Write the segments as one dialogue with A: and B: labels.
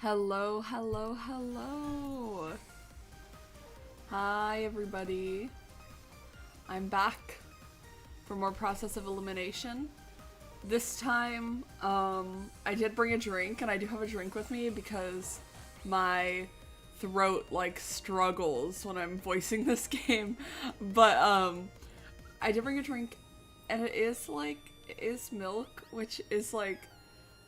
A: Hello, hello, hello. Hi, everybody. I'm back for more process of elimination. This time, I did bring a drink, and I do have a drink with me because my throat, like, struggles when I'm voicing this game. But, I did bring a drink, and it is milk, which is, like,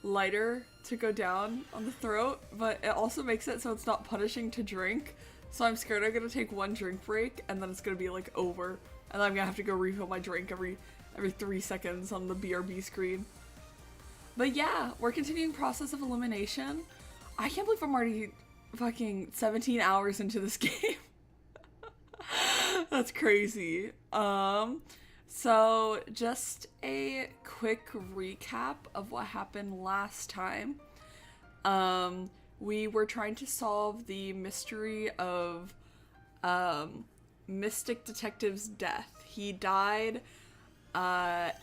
A: lighter to go down on the throat, but it also makes it so it's not punishing to drink. So I'm scared I'm gonna take one drink break and then it's gonna be like over, and then I'm gonna have to go refill my drink every 3 seconds on the BRB screen. But yeah, we're continuing process of elimination. I can't believe I'm already fucking 17 hours into this game. That's crazy. So just a quick recap of what happened last time. We were trying to solve the mystery of Mystic Detective's death. He died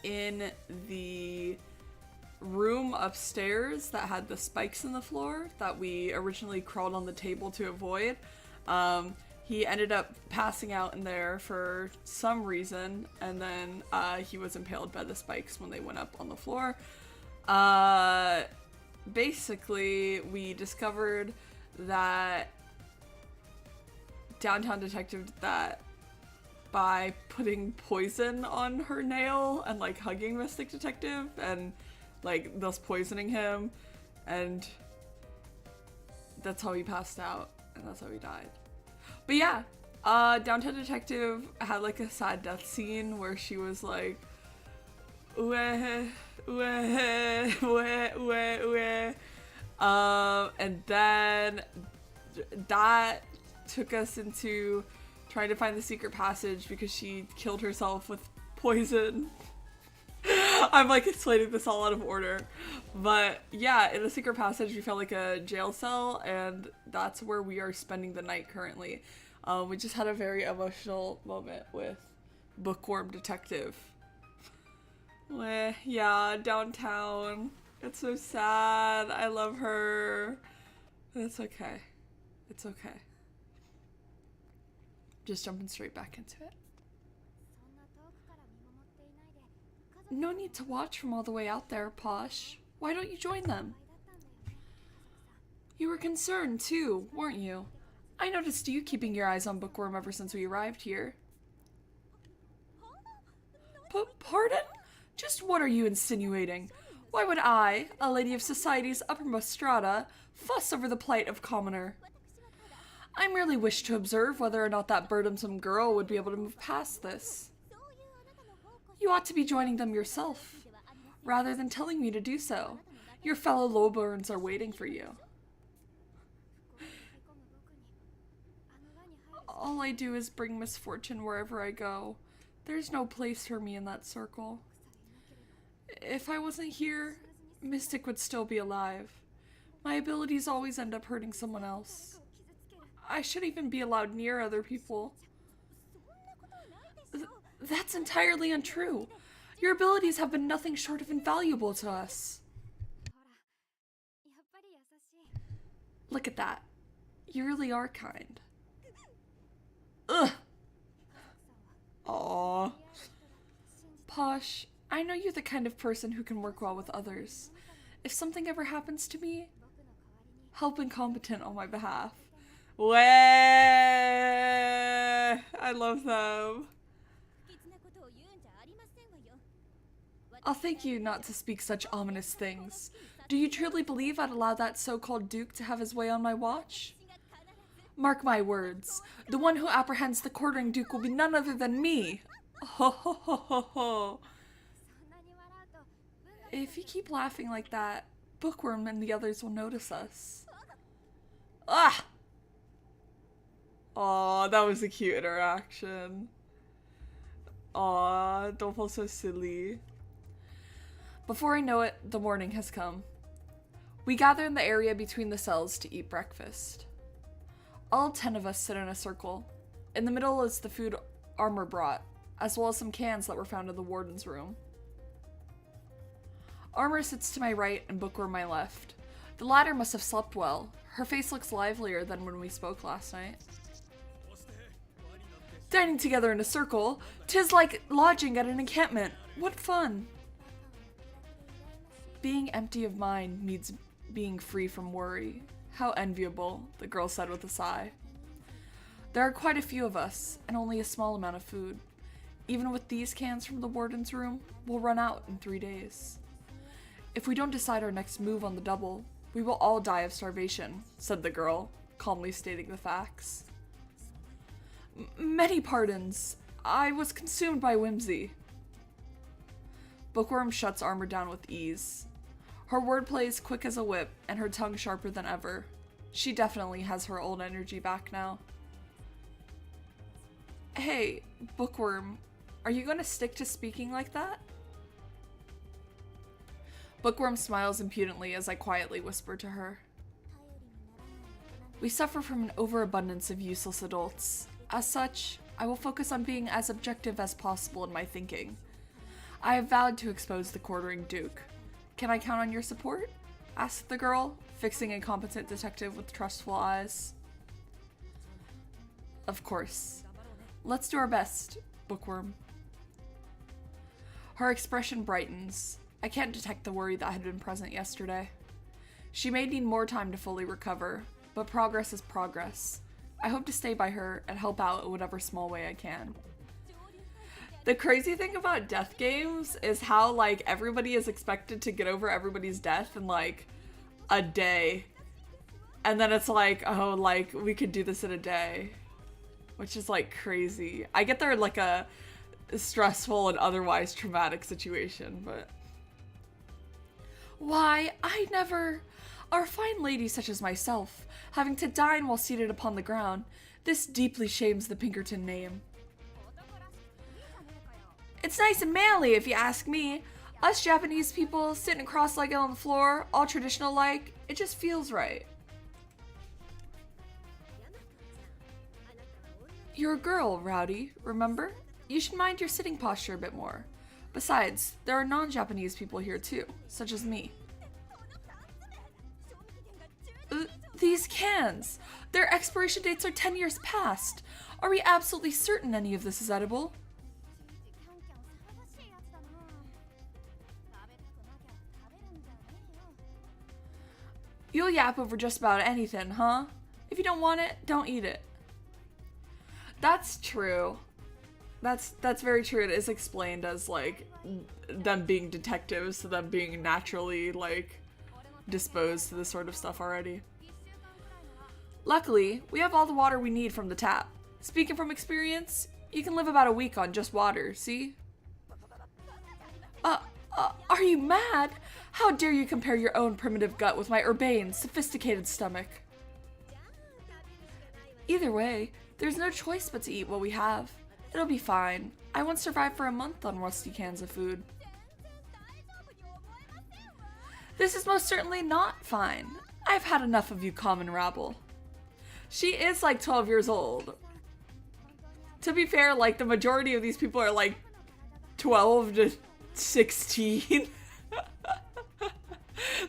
A: in the room upstairs that had the spikes in the floor that we originally crawled on the table to avoid. He ended up passing out in there for some reason, and then he was impaled by the spikes when they went up on the floor. Basically, we discovered that Downtown Detective did that by putting poison on her nail and like hugging Mystic Detective and like thus poisoning him, and that's how he passed out and that's how he died. But yeah, Downtown Detective had like a sad death scene where she was like, weh, weh, weh, weh, weh. And then that took us into trying to find the secret passage because she killed herself with poison. I'm like explaining this all out of order. But yeah, in the secret passage we found like a jail cell, and that's where we are spending the night currently. We just had a very emotional moment with Bookworm Detective. Yeah, downtown. It's so sad. I love her. It's okay. It's okay. Just jumping straight back into it. No need to watch from all the way out there, Posh. Why don't you join them? You were concerned, too, weren't you? I noticed you keeping your eyes on Bookworm ever since we arrived here. Pardon? Just what are you insinuating? Why would I, a lady of society's uppermost strata, fuss over the plight of commoner? I merely wish to observe whether or not that burdensome girl would be able to move past this. You ought to be joining them yourself, rather than telling me to do so. Your fellow lowborns are waiting for you. All I do is bring misfortune wherever I go. There's no place for me in that circle. If I wasn't here, Mystic would still be alive. My abilities always end up hurting someone else. I shouldn't even be allowed near other people. That's entirely untrue. Your abilities have been nothing short of invaluable to us. Look at that. You really are kind. Ugh. Aww. Posh, I know you're the kind of person who can work well with others. If something ever happens to me, help incompetent on my behalf. Weh! I love them. I'll thank you not to speak such ominous things. Do you truly believe I'd allow that so-called Duke to have his way on my watch? Mark my words, the one who apprehends the quartering Duke will be none other than me. Ho ho ho ho ho. If you keep laughing like that, Bookworm and the others will notice us. Ah! Aw, that was a cute interaction. Aw, don't feel so silly. Before I know it, the morning has come. We gather in the area between the cells to eat breakfast. All 10 of us sit in a circle. In the middle is the food Armor brought, as well as some cans that were found in the warden's room. Armor sits to my right and Bookworm my left. The latter must have slept well. Her face looks livelier than when we spoke last night. Dining together in a circle, 'tis like lodging at an encampment. What fun! Being empty of mind means being free from worry. How enviable, the girl said with a sigh. There are quite a few of us, and only a small amount of food. Even with these cans from the warden's room, we'll run out in 3 days. If we don't decide our next move on the double, we will all die of starvation, said the girl, calmly stating the facts. Many pardons. I was consumed by whimsy. Bookworm shuts armor down with ease. Her wordplay is quick as a whip, and her tongue sharper than ever. She definitely has her old energy back now. Hey, Bookworm, are you going to stick to speaking like that? Bookworm smiles impudently as I quietly whisper to her. We suffer from an overabundance of useless adults. As such, I will focus on being as objective as possible in my thinking. I have vowed to expose the quartering Duke. Can I count on your support? Asked the girl, fixing a competent detective with trustful eyes. Of course. Let's do our best, Bookworm. Her expression brightens. I can't detect the worry that had been present yesterday. She may need more time to fully recover, but progress is progress. I hope to stay by her and help out in whatever small way I can. The crazy thing about death games is how, like, everybody is expected to get over everybody's death in, like, a day. And then it's like, oh, like, we could do this in a day. Which is, like, crazy. I get they're in, like, a stressful and otherwise traumatic situation, but... Why, I never... Our fine lady such as myself, having to dine while seated upon the ground, this deeply shames the Pinkerton name. It's nice and manly, if you ask me. Us Japanese people sitting cross-legged on the floor, all traditional-like, it just feels right. You're a girl, Rowdy, remember? You should mind your sitting posture a bit more. Besides, there are non-Japanese people here too, such as me. These cans! Their expiration dates are 10 years past. Are we absolutely certain any of this is edible? You'll yap over just about anything, huh? If you don't want it, don't eat it. That's true. That's very true. It is explained as, like, them being detectives, so them being naturally, like, disposed to this sort of stuff already. Luckily, we have all the water we need from the tap. Speaking from experience, you can live about a week on just water, see? Are you mad? How dare you compare your own primitive gut with my urbane, sophisticated stomach? Either way, there's no choice but to eat what we have. It'll be fine. I once survived for a month on rusty cans of food. This is most certainly not fine. I've had enough of you common rabble. She is like 12 years old. To be fair, like, the majority of these people are like 12 to 16.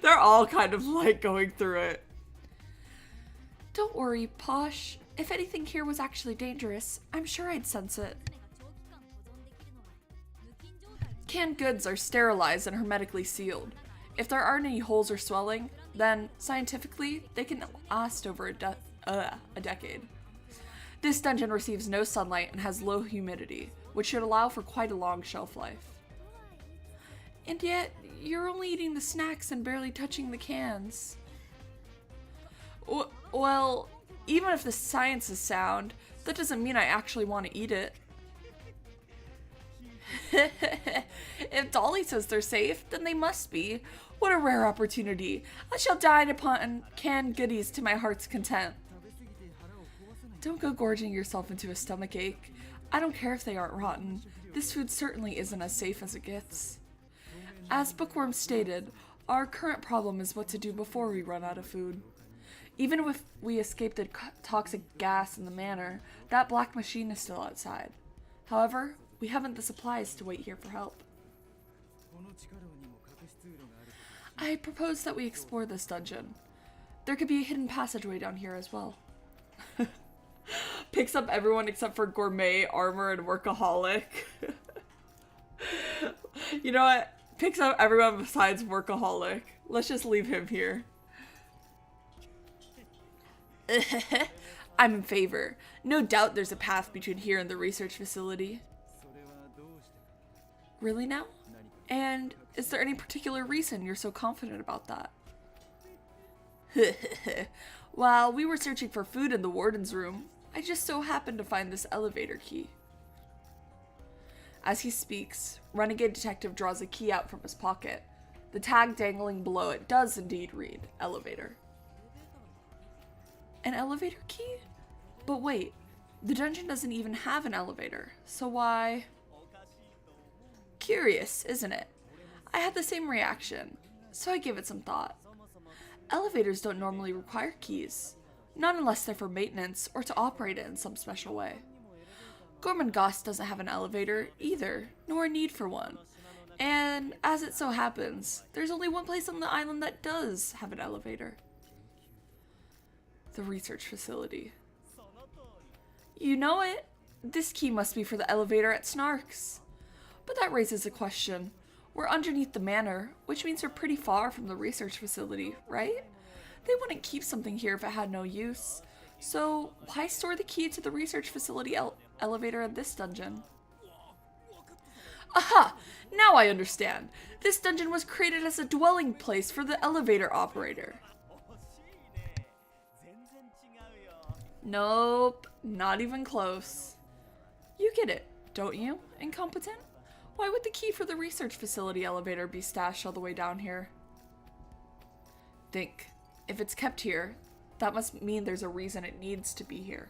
A: They're all kind of like going through it. Don't worry, Posh. If anything here was actually dangerous, I'm sure I'd sense it. Canned goods are sterilized and hermetically sealed. If there aren't any holes or swelling, then, scientifically, they can last over a decade. This dungeon receives no sunlight and has low humidity, which should allow for quite a long shelf life. And yet, you're only eating the snacks and barely touching the cans. Well, even if the science is sound, that doesn't mean I actually want to eat it. If Dolly says they're safe, then they must be. What a rare opportunity. I shall dine upon canned goodies to my heart's content. Don't go gorging yourself into a stomachache. I don't care if they aren't rotten. This food certainly isn't as safe as it gets. As Bookworm stated, our current problem is what to do before we run out of food. Even if we escape the toxic gas in the manor, that black machine is still outside. However, we haven't the supplies to wait here for help. I propose that we explore this dungeon. There could be a hidden passageway down here as well. Picks up everyone except for Gourmet, Armor, and Workaholic. You know what? Picks up everyone besides Workaholic. Let's just leave him here. I'm in favor. No doubt there's a path between here and the research facility. Really now? And is there any particular reason you're so confident about that? While we were searching for food in the warden's room, I just so happened to find this elevator key. As he speaks, Renegade Detective draws a key out from his pocket. The tag dangling below it does indeed read elevator. An elevator key? But wait, the dungeon doesn't even have an elevator, so why? Curious, isn't it? I had the same reaction, so I gave it some thought. Elevators don't normally require keys, not unless they're for maintenance or to operate it in some special way. Gormenghast doesn't have an elevator either, nor a need for one. And as it so happens, there's only one place on the island that does have an elevator. The research facility. You know it! This key must be for the elevator at Snark's. But that raises a question. We're underneath the manor, which means we're pretty far from the research facility, right? They wouldn't keep something here if it had no use. So why store the key to the research facility elevator in this dungeon? Aha! Now I understand. This dungeon was created as a dwelling place for the elevator operator. Nope, not even close. You get it, don't you, incompetent? Why would the key for the research facility elevator be stashed all the way down here? Think. If it's kept here, that must mean there's a reason it needs to be here.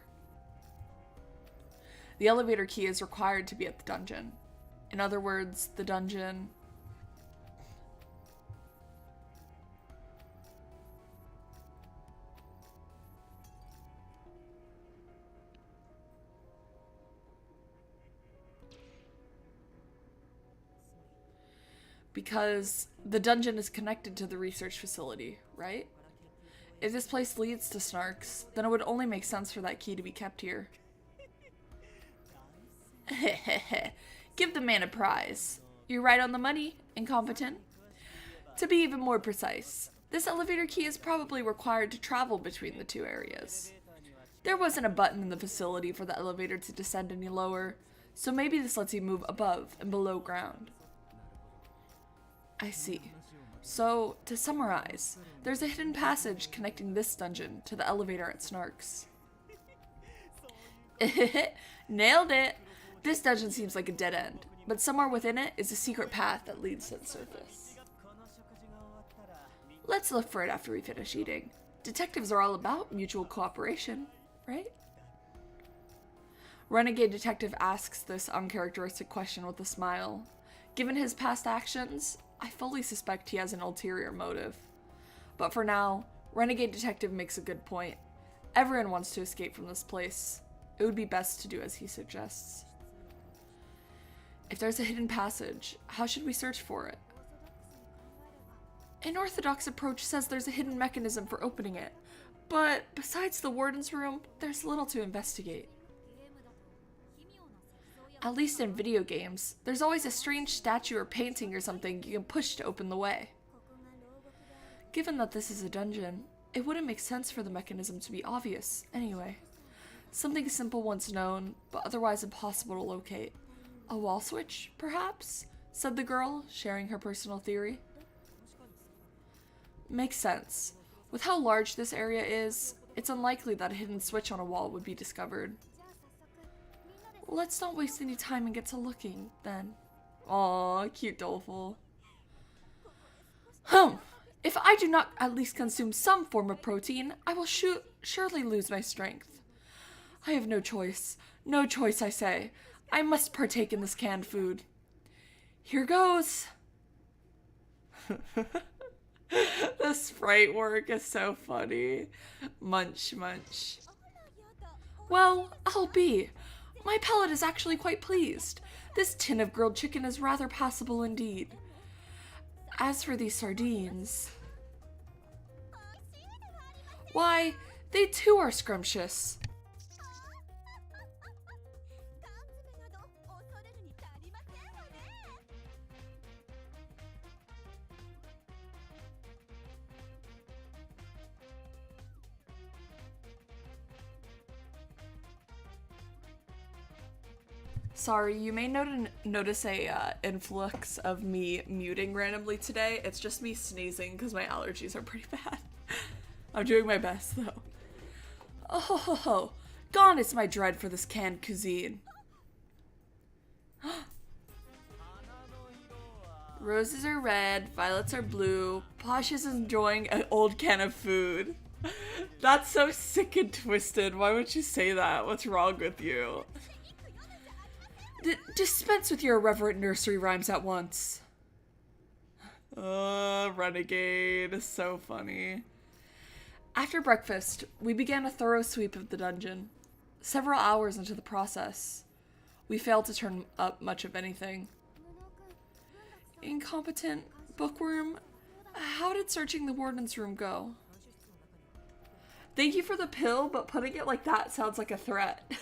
A: The elevator key is required to be at the dungeon. In other words, the dungeon... Because the dungeon is connected to the research facility, right? If this place leads to Snark's, then it would only make sense for that key to be kept here. Give the man a prize. You're right on the money, incompetent. To be even more precise, this elevator key is probably required to travel between the two areas. There wasn't a button in the facility for the elevator to descend any lower, so maybe this lets you move above and below ground. I see. So, to summarize, there's a hidden passage connecting this dungeon to the elevator at Snark's. Nailed it! This dungeon seems like a dead end, but somewhere within it is a secret path that leads to the surface. Let's look for it after we finish eating. Detectives are all about mutual cooperation, right? Renegade Detective asks this uncharacteristic question with a smile. Given his past actions, I fully suspect he has an ulterior motive. But for now, Renegade Detective makes a good point. Everyone wants to escape from this place. It would be best to do as he suggests. If there's a hidden passage, how should we search for it? An orthodox approach says there's a hidden mechanism for opening it, but besides the warden's room, there's little to investigate. At least in video games, there's always a strange statue or painting or something you can push to open the way. Given that this is a dungeon, it wouldn't make sense for the mechanism to be obvious, anyway. Something simple once known, but otherwise impossible to locate. A wall switch, perhaps? Said the girl, sharing her personal theory. Makes sense. With how large this area is, it's unlikely that a hidden switch on a wall would be discovered. Let's not waste any time and get to looking, then. Aw, cute Doleful. If I do not at least consume some form of protein, I will surely lose my strength. I have no choice. No choice, I say. I must partake in this canned food. Here goes. The sprite work is so funny. Munch, munch. Well, I'll be. My palate is actually quite pleased. This tin of grilled chicken is rather passable indeed. As for these sardines, why, they too are scrumptious. Sorry, you may notice a influx of me muting randomly today. It's just me sneezing because my allergies are pretty bad. I'm doing my best though. Oh ho ho ho! Gone is my dread for this canned cuisine. Roses are red, violets are blue. Posh is enjoying an old can of food. That's so sick and twisted. Why would you say that? What's wrong with you? Dispense with your irreverent nursery rhymes at once. Renegade. So funny. After breakfast, we began a thorough sweep of the dungeon. Several hours into the process, we failed to turn up much of anything. Incompetent bookworm, how did searching the warden's room go? Thank you for the pill, but putting it like that sounds like a threat.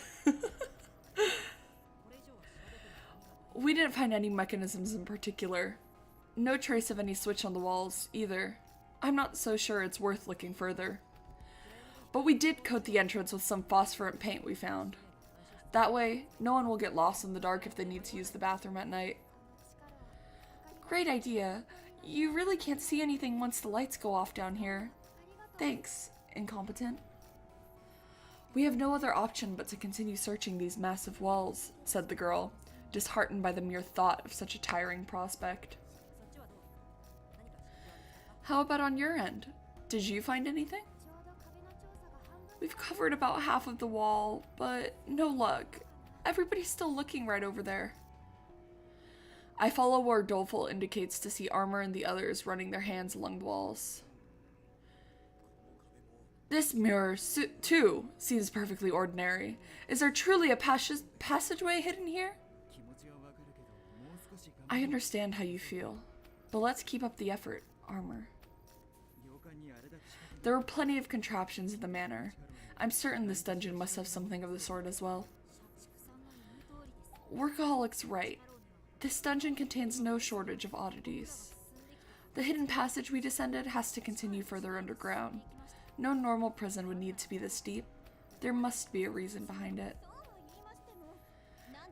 A: We didn't find any mechanisms in particular. No trace of any switch on the walls, either. I'm not so sure it's worth looking further. But we did coat the entrance with some phosphorescent paint we found. That way, no one will get lost in the dark if they need to use the bathroom at night. Great idea. You really can't see anything once the lights go off down here. Thanks, incompetent. We have no other option but to continue searching these massive walls, said the girl, disheartened by the mere thought of such a tiring prospect. How about on your end? Did you find anything? We've covered about half of the wall, but no luck. Everybody's still looking right over there. I follow where Doleful indicates to see Armor and the others running their hands along the walls. This mirror, too, seems perfectly ordinary. Is there truly a passageway hidden here? I understand how you feel, but let's keep up the effort, Armor. There were plenty of contraptions in the manor. I'm certain this dungeon must have something of the sort as well. Workaholic's right. This dungeon contains no shortage of oddities. The hidden passage we descended has to continue further underground. No normal prison would need to be this deep. There must be a reason behind it.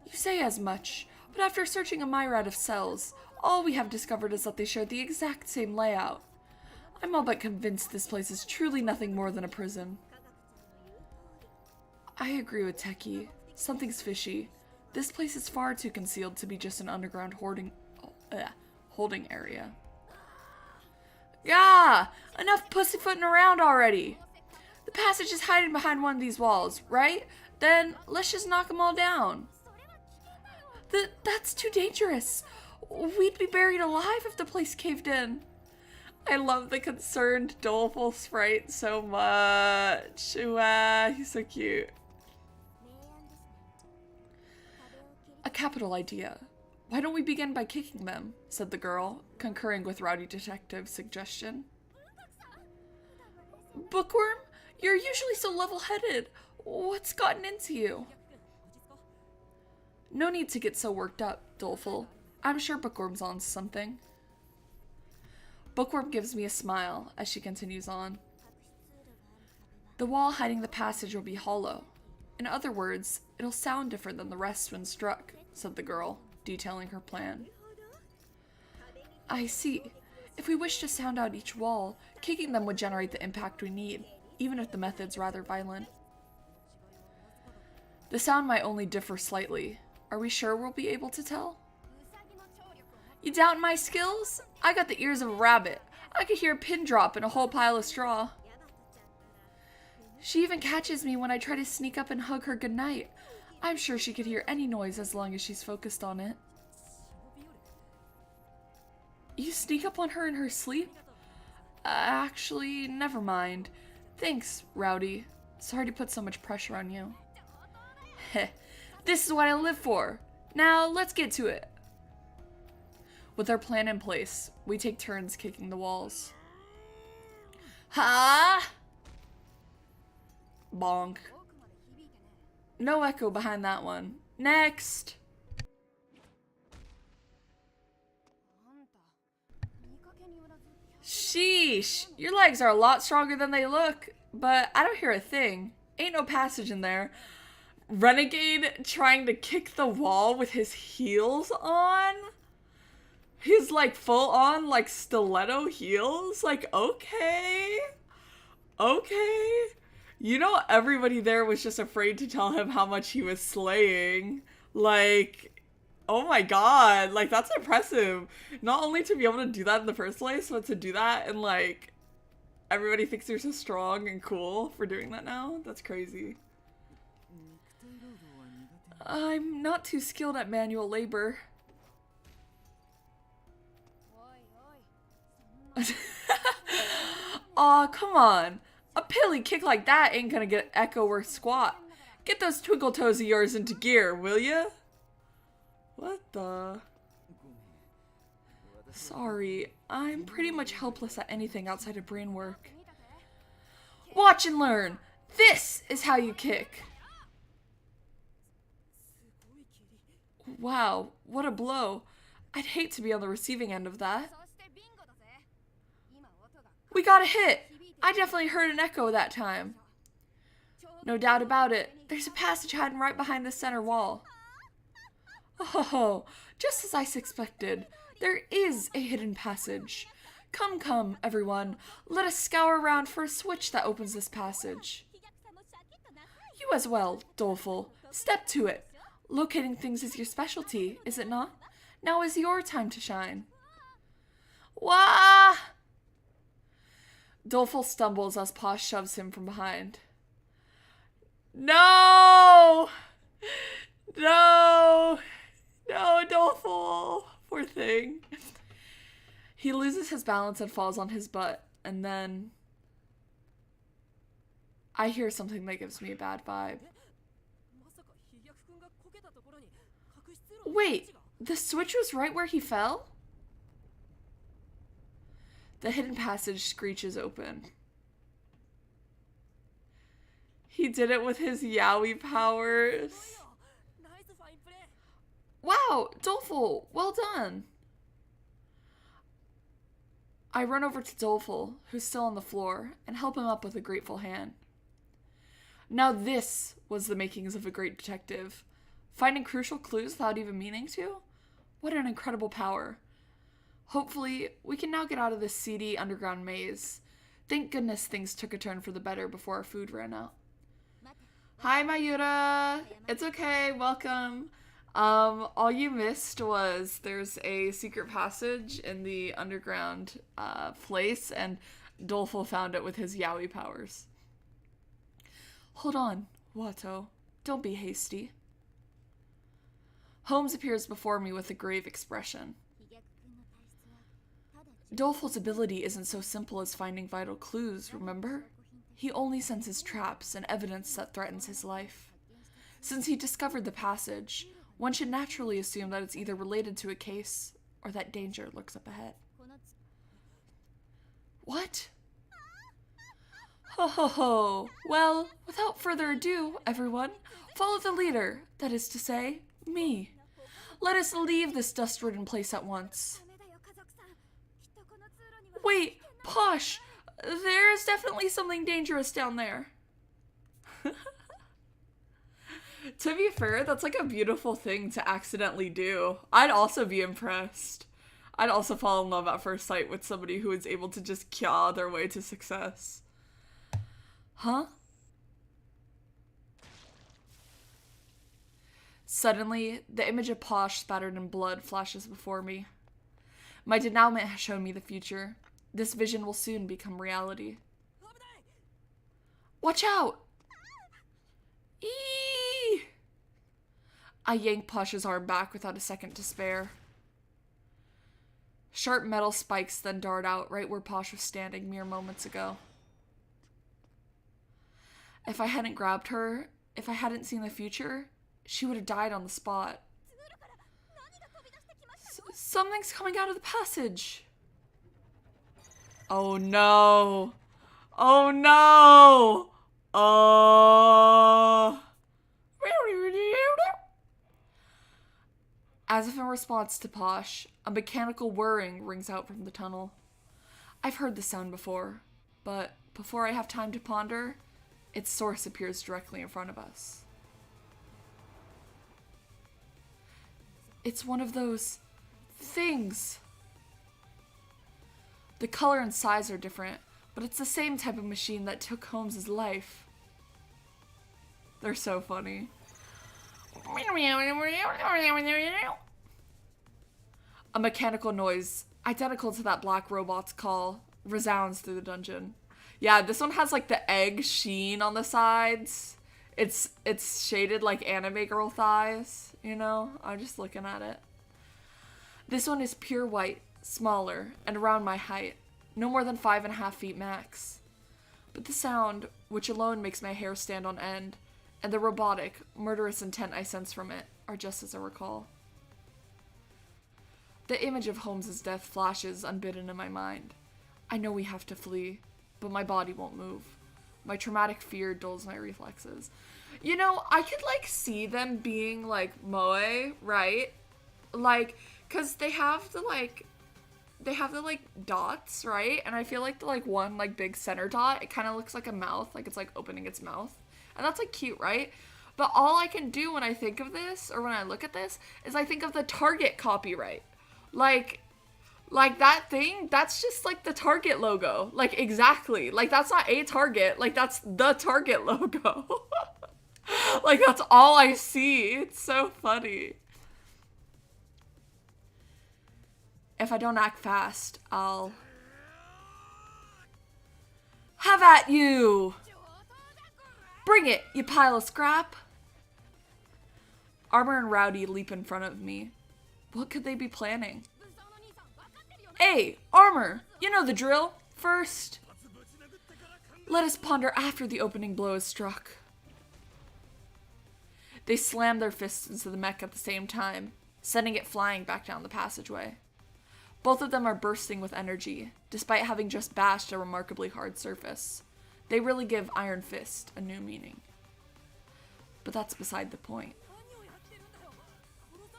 A: You say as much, but after searching a myriad of cells, all we have discovered is that they share the exact same layout. I'm all but convinced this place is truly nothing more than a prison. I agree with Techie. Something's fishy. This place is far too concealed to be just an underground holding area. Gah! Enough pussyfooting around already! The passage is hiding behind one of these walls, right? Then let's just knock them all down. That's too dangerous. We'd be buried alive if the place caved in. I love the concerned, doleful sprite so much. Wow, he's so cute. A capital idea. Why don't we begin by kicking them? Said the girl, concurring with Rowdy Detective's suggestion. Bookworm, you're usually so level-headed. What's gotten into you? No need to get so worked up, Doleful. I'm sure Bookworm's on something. Bookworm gives me a smile as she continues on. The wall hiding the passage will be hollow. In other words, it'll sound different than the rest when struck, said the girl, detailing her plan. I see. If we wish to sound out each wall, kicking them would generate the impact we need, even if the method's rather violent. The sound might only differ slightly. Are we sure we'll be able to tell? You doubt my skills? I got the ears of a rabbit. I could hear a pin drop in a whole pile of straw. She even catches me when I try to sneak up and hug her goodnight. I'm sure she could hear any noise as long as she's focused on it. You sneak up on her in her sleep? Actually, never mind. Thanks, Rowdy. Sorry to put so much pressure on you. Heh, this is what I live for. Now, let's get to it. With our plan in place, we take turns kicking the walls. Ha! Bonk. No echo behind that one. Next! Sheesh! Your legs are a lot stronger than they look, but I don't hear a thing. Ain't no passage in there. Renegade trying to kick the wall with his heels on? He's like full on like stiletto heels? Like, okay. Okay. You know, everybody there was just afraid to tell him how much he was slaying. Like, oh my god. Like, that's impressive. Not only to be able to do that in the first place, but to do that and like, everybody thinks you're so strong and cool for doing that now. That's crazy. I'm not too skilled at manual labor. Aw, come on. A pilly kick like that ain't gonna get Echo worth squat. Get those twinkle toes of yours into gear, will ya? What the? Sorry, I'm pretty much helpless at anything outside of brain work. Watch and learn. This is how you kick. Wow, what a blow. I'd hate to be on the receiving end of that. We got a hit! I definitely heard an echo that time. No doubt about it. There's a passage hiding right behind the center wall. Oh, just as I suspected. There is a hidden passage. Come, come, everyone. Let us scour around for a switch that opens this passage. You as well, Doleful. Step to it. Locating things is your specialty, is it not? Now is your time to shine. Wah! Doleful stumbles as Posh shoves him from behind. No! No! No, Doleful! Poor thing. He loses his balance and falls on his butt, and then I hear something that gives me a bad vibe. Wait, the switch was right where he fell? The hidden passage screeches open. He did it with his yaoi powers. Wow, Doleful, well done. I run over to Doleful, who's still on the floor, and help him up with a grateful hand. Now this was the makings of a great detective. Finding crucial clues without even meaning to? What an incredible power. Hopefully, we can now get out of this seedy underground maze. Thank goodness things took a turn for the better before our food ran out. Hi, Mayura! It's okay, welcome. All you missed was there's a secret passage in the underground place, and Doleful found it with his yaoi powers. Hold on, Watto. Don't be hasty. Holmes appears before me with a grave expression. Doleful's ability isn't so simple as finding vital clues, remember? He only senses traps and evidence that threatens his life. Since he discovered the passage, one should naturally assume that it's either related to a case or that danger lurks up ahead. What? Ho ho ho! Well, without further ado, everyone, follow the leader, that is to say, me. Let us leave this dust-ridden place at once. Wait, Posh! There is definitely something dangerous down there. To be fair, that's like a beautiful thing to accidentally do. I'd also be impressed. I'd also fall in love at first sight with somebody who is able to just kya their way to success. Huh? Suddenly, the image of Posh spattered in blood flashes before me. My denouement has shown me the future. This vision will soon become reality. Watch out! Eee! I yank Posh's arm back without a second to spare. Sharp metal spikes then dart out right where Posh was standing mere moments ago. If I hadn't grabbed her, if I hadn't seen the future, she would have died on the spot. Something's coming out of the passage. Oh no. Oh no. Oh. As if in response to Posh, a mechanical whirring rings out from the tunnel. I've heard the sound before, but before I have time to ponder, its source appears directly in front of us. It's one of those things. The color and size are different, but it's the same type of machine that took Holmes's life. They're so funny. A mechanical noise, identical to that black robot's call, resounds through the dungeon. Yeah, this one has like the egg sheen on the sides. It's shaded like anime girl thighs, you know? I'm just looking at it. This one is pure white, smaller, and around my height. No more than 5.5 feet max. But the sound, which alone makes my hair stand on end, and the robotic, murderous intent I sense from it, are just as I recall. The image of Holmes's death flashes unbidden in my mind. I know we have to flee, but my body won't move. My traumatic fear dulls my reflexes. You know, I could, like, see them being, like, moe, right? Like, because they have the, like, dots, right? And I feel like the, like, one, like, big center dot, it kind of looks like a mouth, like it's, like, opening its mouth. And that's, like, cute, right? But all I can do when I think of this, or when I look at this, is I think of the Target copyright. Like that thing, that's just, like, the Target logo. Like, exactly. Like, that's not a Target. Like, that's the Target logo. Like, that's all I see. It's so funny. If I don't act fast, I'll... Have at you! Bring it, you pile of scrap! Armor and Rowdy leap in front of me. What could they be planning? Hey, Armor! You know the drill. First, let us ponder after the opening blow is struck. They slam their fists into the mech at the same time, sending it flying back down the passageway. Both of them are bursting with energy, despite having just bashed a remarkably hard surface. They really give Iron Fist a new meaning. But that's beside the point.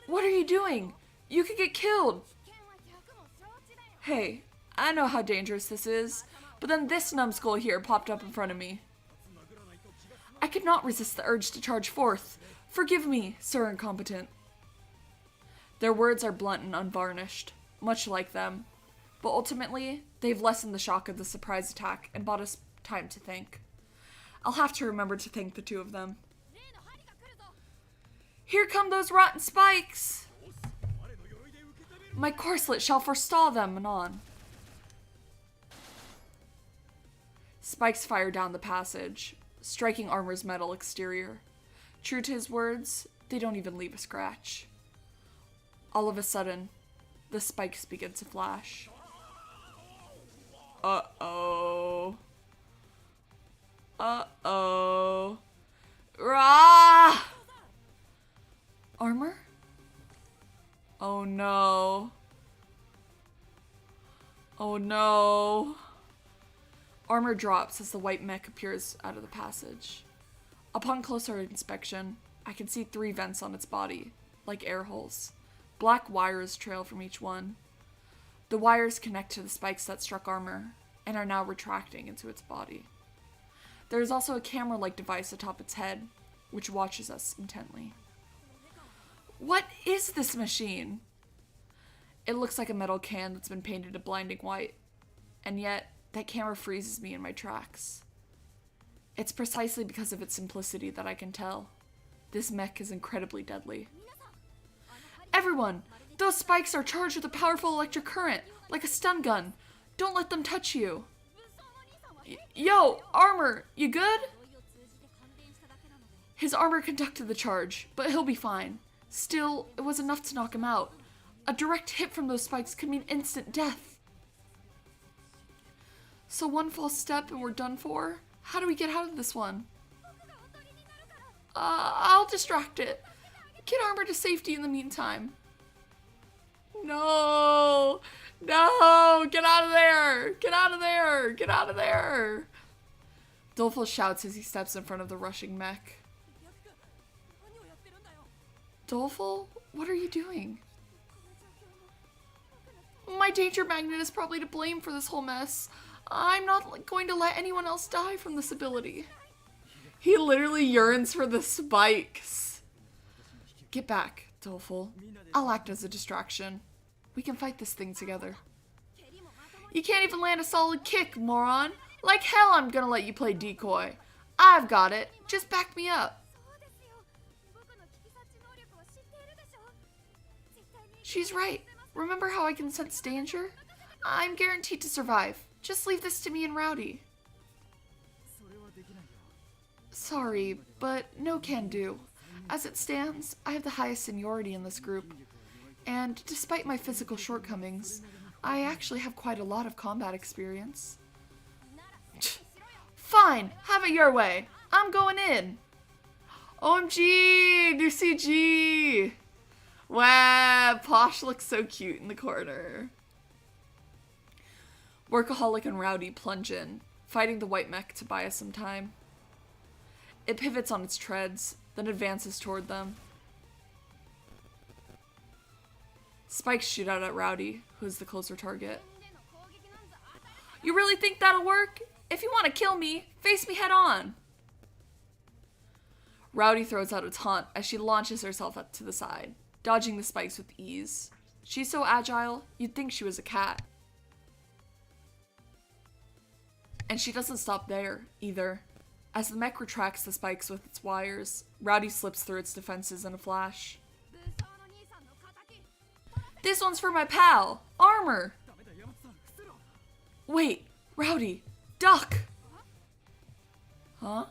A: What are you doing? You could get killed! Hey, I know how dangerous this is, but then this numbskull here popped up in front of me. I could not resist the urge to charge forth. Forgive me, Sir Incompetent. Their words are blunt and unvarnished, much like them, but ultimately, they've lessened the shock of the surprise attack and bought us time to think. I'll have to remember to thank the two of them. Here come those rotten spikes! My corselet shall forestall them anon. Spikes fire down the passage, striking Armor's metal exterior. True to his words, they don't even leave a scratch. All of a sudden, the spikes begin to flash. Uh-oh. Uh-oh. Rah! Armor? Oh no. Oh no. Armor drops as the white mech appears out of the passage. Upon closer inspection, I can see 3 vents on its body, like air holes. Black wires trail from each one. The wires connect to the spikes that struck Armor, and are now retracting into its body. There is also a camera-like device atop its head, which watches us intently. What is this machine? It looks like a metal can that's been painted a blinding white, and yet that camera freezes me in my tracks. It's precisely because of its simplicity that I can tell. This mech is incredibly deadly. Everyone! Those spikes are charged with a powerful electric current, like a stun gun. Don't let them touch you. Yo, Armor, you good? His armor conducted the charge, but he'll be fine. Still, it was enough to knock him out. A direct hit from those spikes could mean instant death. So one false step and we're done for? How do we get out of this one? I'll distract it. Get Armor to safety in the meantime. No! No! Get out of there! Get out of there! Get out of there! Dolfo shouts as he steps in front of the rushing mech. Dolfo? What are you doing? My danger magnet is probably to blame for this whole mess. I'm not going to let anyone else die from this ability. He literally yearns for the spikes. Get back, Dolfo. I'll act as a distraction. We can fight this thing together. You can't even land a solid kick, moron. Like hell I'm gonna let you play decoy. I've got it. Just back me up. She's right. Remember how I can sense danger? I'm guaranteed to survive. Just leave this to me and Rowdy. Sorry, but no can do. As it stands, I have the highest seniority in this group. And despite my physical shortcomings, I actually have quite a lot of combat experience. Fine, have it your way. I'm going in. OMG, new CG. Wow, Posh looks so cute in the corner. Workaholic and Rowdy plunge in, fighting the white mech to buy us some time. It pivots on its treads, then advances toward them. Spikes shoot out at Rowdy, who is the closer target. You really think that'll work? If you want to kill me, face me head on. Rowdy throws out a taunt as she launches herself up to the side, dodging the spikes with ease. She's so agile, you'd think she was a cat. And she doesn't stop there, either. As the mech retracts the spikes with its wires, Rowdy slips through its defenses in a flash. This one's for my pal, Armor! Wait, Rowdy, duck! Huh?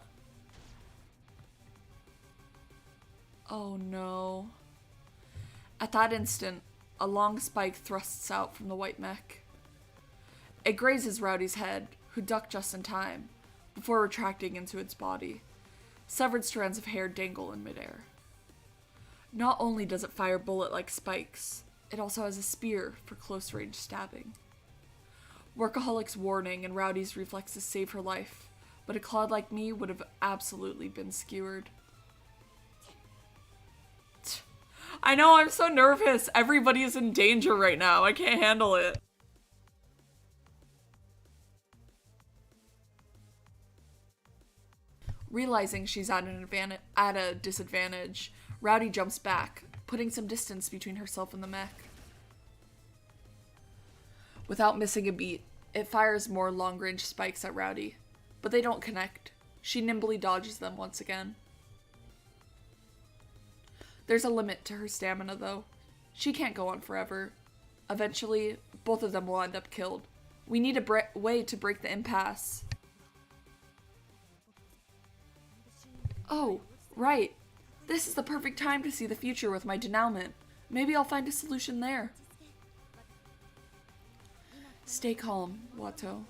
A: Oh no. At that instant, a long spike thrusts out from the white mech. It grazes Rowdy's head, who ducked just in time, before retracting into its body. Severed strands of hair dangle in midair. Not only does it fire bullet-like spikes, it also has a spear for close-range stabbing. Workaholic's warning and Rowdy's reflexes save her life, but a clod like me would have absolutely been skewered. I know, I'm so nervous. Everybody is in danger right now. I can't handle it. Realizing she's at a disadvantage, Rowdy jumps back, putting some distance between herself and the mech. Without missing a beat, it fires more long-range spikes at Rowdy, but they don't connect. She nimbly dodges them once again. There's a limit to her stamina, though. She can't go on forever. Eventually, both of them will end up killed. We need a way to break the impasse. Oh, right. This is the perfect time to see the future with my denouement. Maybe I'll find a solution there. Stay calm, Watto.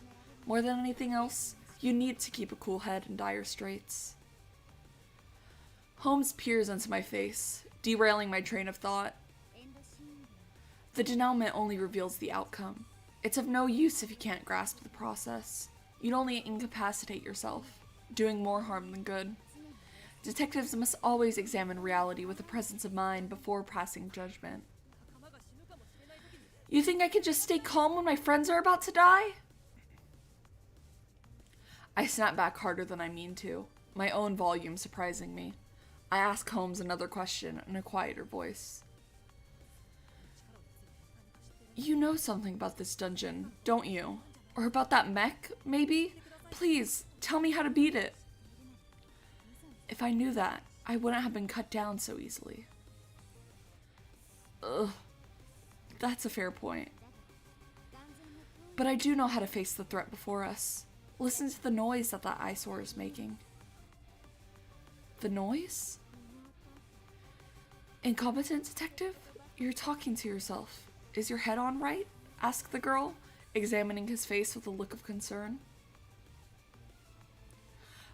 A: More than anything else, you need to keep a cool head in dire straits. Holmes peers into my face, derailing my train of thought. The denouement only reveals the outcome. It's of no use if you can't grasp the process. You'd only incapacitate yourself, doing more harm than good. Detectives must always examine reality with a presence of mind before passing judgment. You think I can just stay calm when my friends are about to die? I snap back harder than I mean to, my own volume surprising me. I ask Holmes another question in a quieter voice. You know something about this dungeon, don't you? Or about that mech, maybe? Please, tell me how to beat it. If I knew that, I wouldn't have been cut down so easily. Ugh. That's a fair point. But I do know how to face the threat before us. Listen to the noise that eyesore is making. The noise? Incompetent detective? You're talking to yourself. Is your head on right? Asked the girl, examining his face with a look of concern.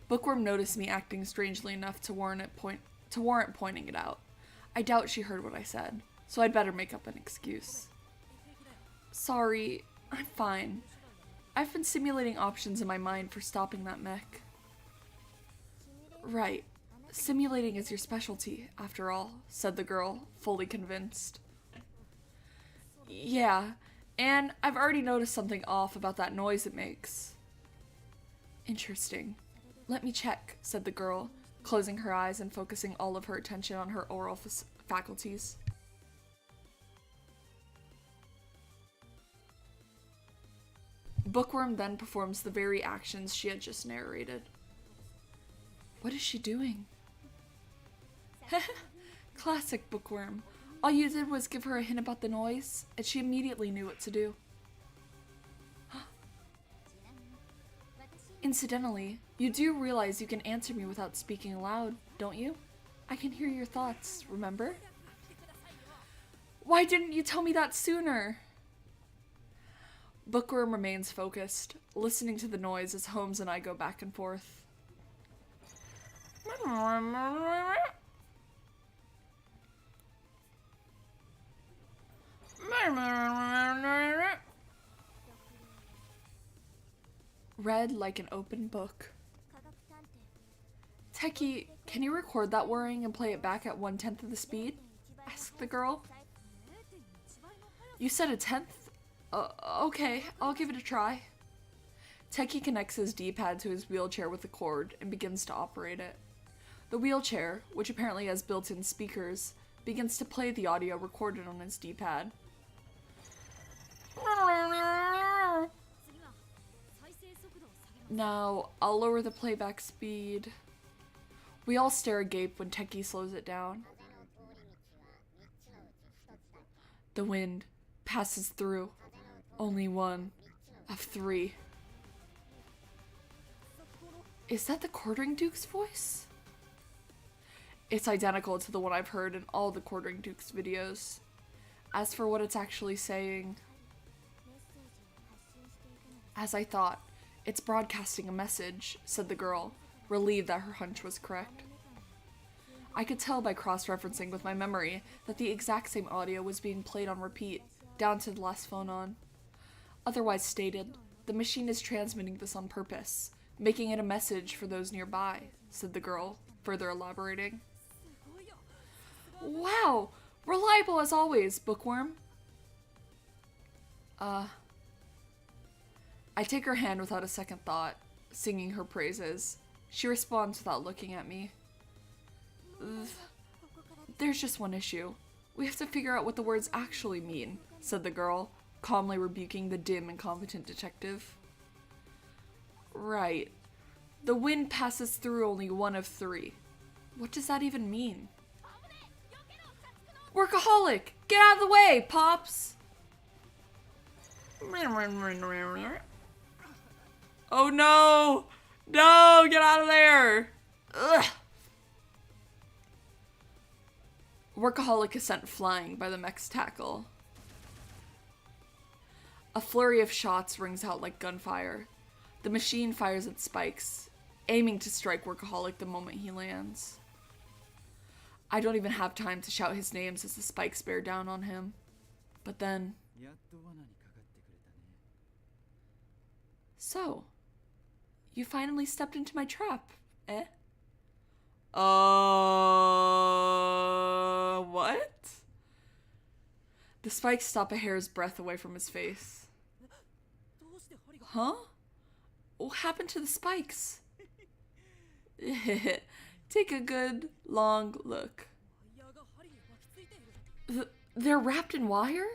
A: Bookworm noticed me acting strangely enough to warrant pointing it out. I doubt she heard what I said. so I'd better make up an excuse. Sorry, I'm fine. I've been simulating options in my mind for stopping that mech. Right. Simulating is your specialty, after all, said the girl, fully convinced. Yeah, and I've already noticed something off about that noise it makes. Interesting. Let me check, said the girl, closing her eyes and focusing all of her attention on her oral faculties. Bookworm then performs the very actions she had just narrated. What is she doing? Classic Bookworm. All you did was give her a hint about the noise, and she immediately knew what to do. Incidentally, you do realize you can answer me without speaking aloud, don't you? I can hear your thoughts, remember? Why didn't you tell me that sooner? Bookworm remains focused, listening to the noise as Holmes and I go back and forth. Read like an open book. Techie, can you record that whirring and play it back at 1/10 of the speed? Asked the girl. You said 1/10? Okay, I'll give it a try. Techie connects his D-pad to his wheelchair with a cord and begins to operate it. The wheelchair, which apparently has built-in speakers, begins to play the audio recorded on his D-pad. Now, I'll lower the playback speed. We all stare agape when Techie slows it down. The wind passes through. Only one of 3. Is that the Quartering Duke's voice? It's identical to the one I've heard in all the Quartering Duke's videos. As for what it's actually saying, as I thought, it's broadcasting a message, said the girl, relieved that her hunch was correct. I could tell by cross-referencing with my memory that the exact same audio was being played on repeat, down to the last phone on. Otherwise stated, the machine is transmitting this on purpose, making it a message for those nearby, said the girl, further elaborating. Wow! Reliable as always, Bookworm. I take her hand without a second thought, singing her praises. She responds without looking at me. There's just one issue. We have to figure out what the words actually mean, said the girl, calmly rebuking the dim, incompetent detective. Right. The wind passes through only one of 3. What does that even mean? Workaholic! Get out of the way, Pops! Oh no! No! Get out of there! Ugh! Workaholic is sent flying by the mech's tackle. A flurry of shots rings out like gunfire. The machine fires its spikes, aiming to strike Workaholic the moment he lands. I don't even have time to shout his names as the spikes bear down on him. But then... So, you finally stepped into my trap, eh? What? The spikes stop a hair's breadth away from his face. Huh? What happened to the spikes? Take a good, long look. They're wrapped in wire?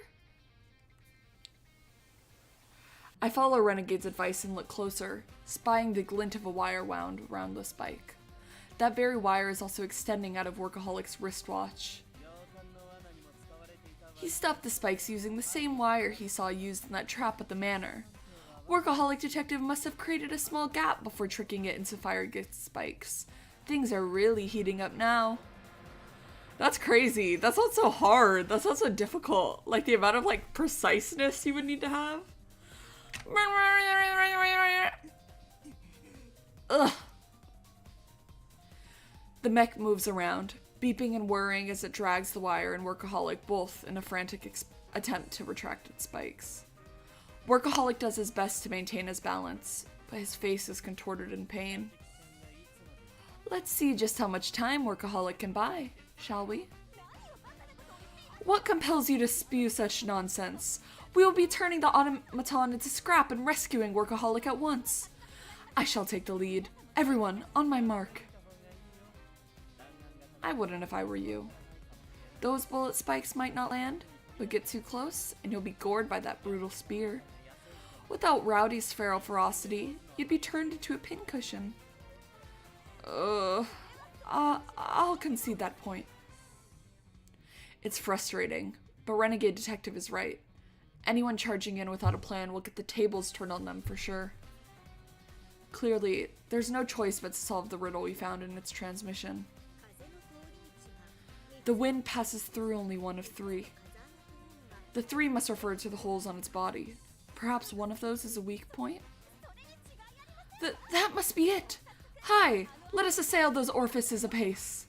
A: I follow Renegade's advice and look closer, spying the glint of a wire wound around the spike. That very wire is also extending out of Workaholic's wristwatch. He stopped the spikes using the same wire he saw used in that trap at the manor. Workaholic Detective must have created a small gap before tricking it into firing its spikes. Things are really heating up now. That's crazy. That's not so hard. That's not so difficult. Like the amount of like preciseness you would need to have. Ugh. The mech moves around, beeping and whirring as it drags the wire and Workaholic both in a frantic attempt to retract its spikes. Workaholic does his best to maintain his balance, but his face is contorted in pain. Let's see just how much time Workaholic can buy, shall we? What compels you to spew such nonsense? We will be turning the automaton into scrap and rescuing Workaholic at once. I shall take the lead. Everyone, on my mark. I wouldn't if I were you. Those bullet spikes might not land, but get too close and you'll be gored by that brutal spear. Without Rowdy's feral ferocity, you'd be turned into a pincushion. I'll concede that point. It's frustrating, but Renegade Detective is right. Anyone charging in without a plan will get the tables turned on them for sure. Clearly, there's no choice but to solve the riddle we found in its transmission. The wind passes through only one of three. The three must refer to the holes on its body. Perhaps one of those is a weak point? That must be it! Hi! Let us assail those orifices apace!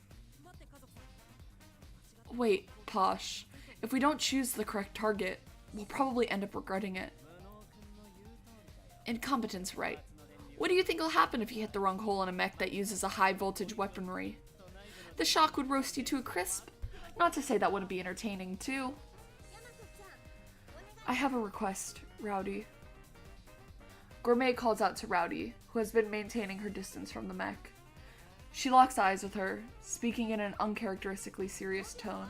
A: Wait, Posh. If we don't choose the correct target, we'll probably end up regretting it. Incompetence, right? What do you think will happen if you hit the wrong hole in a mech that uses a high-voltage weaponry? The shock would roast you to a crisp. Not to say that wouldn't be entertaining, too. I have a request, Rowdy. Gourmet calls out to Rowdy, who has been maintaining her distance from the mech. She locks eyes with her, speaking in an uncharacteristically serious tone.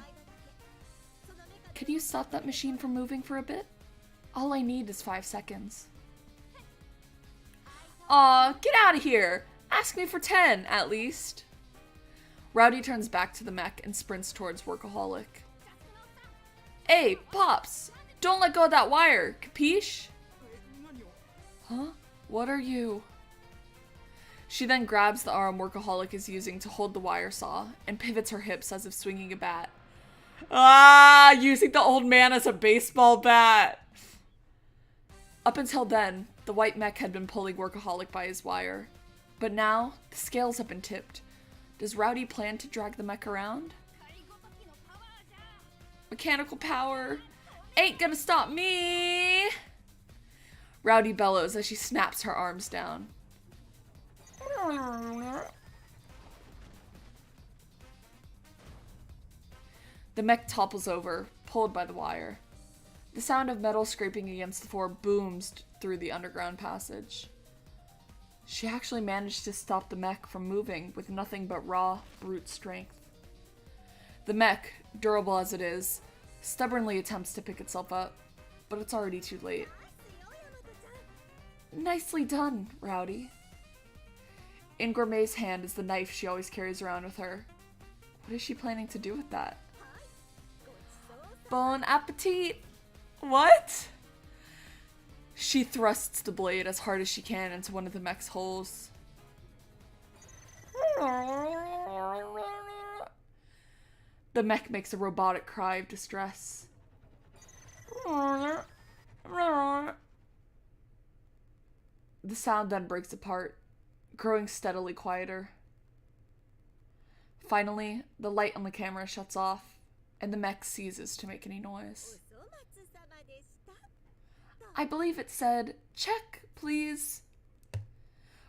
A: Can you stop that machine from moving for a bit? All I need is 5 seconds. Aw, get out of here! Ask me for 10, at least. Rowdy turns back to the mech and sprints towards Workaholic. Hey, Pops! Don't let go of that wire, capiche? Huh? What are you? She then grabs the arm Workaholic is using to hold the wire saw and pivots her hips as if swinging a bat. Ah! Using the old man as a baseball bat! Up until then, the white mech had been pulling Workaholic by his wire. But now, the scales have been tipped. Does Rowdy plan to drag the mech around? Mechanical power ain't gonna stop me! Rowdy bellows as she snaps her arms down. The mech topples over, pulled by the wire. The sound of metal scraping against the floor booms through the underground passage. She actually managed to stop the mech from moving with nothing but raw, brute strength. The mech, durable as it is, stubbornly attempts to pick itself up, but it's already too late. Nicely done, Rowdy. In Gourmet's hand is the knife she always carries around with her. What is she planning to do with that? Bon appetit! What? She thrusts the blade as hard as she can into one of the mech's holes. The mech makes a robotic cry of distress. The sound then breaks apart, growing steadily quieter. Finally, the light on the camera shuts off, and the mech ceases to make any noise. I believe it said, "Check, please."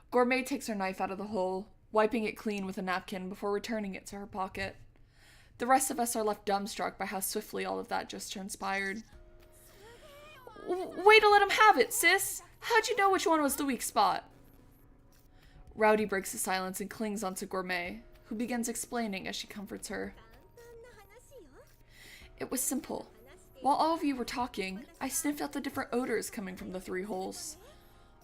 A: Gourmet takes her knife out of the hole, wiping it clean with a napkin before returning it to her pocket. The rest of us are left dumbstruck by how swiftly all of that just transpired. Way to let him have it, sis! How'd you know which one was the weak spot? Rowdy breaks the silence and clings onto Gourmet, who begins explaining as she comforts her. It was simple. While all of you were talking, I sniffed out the different odors coming from the 3 holes.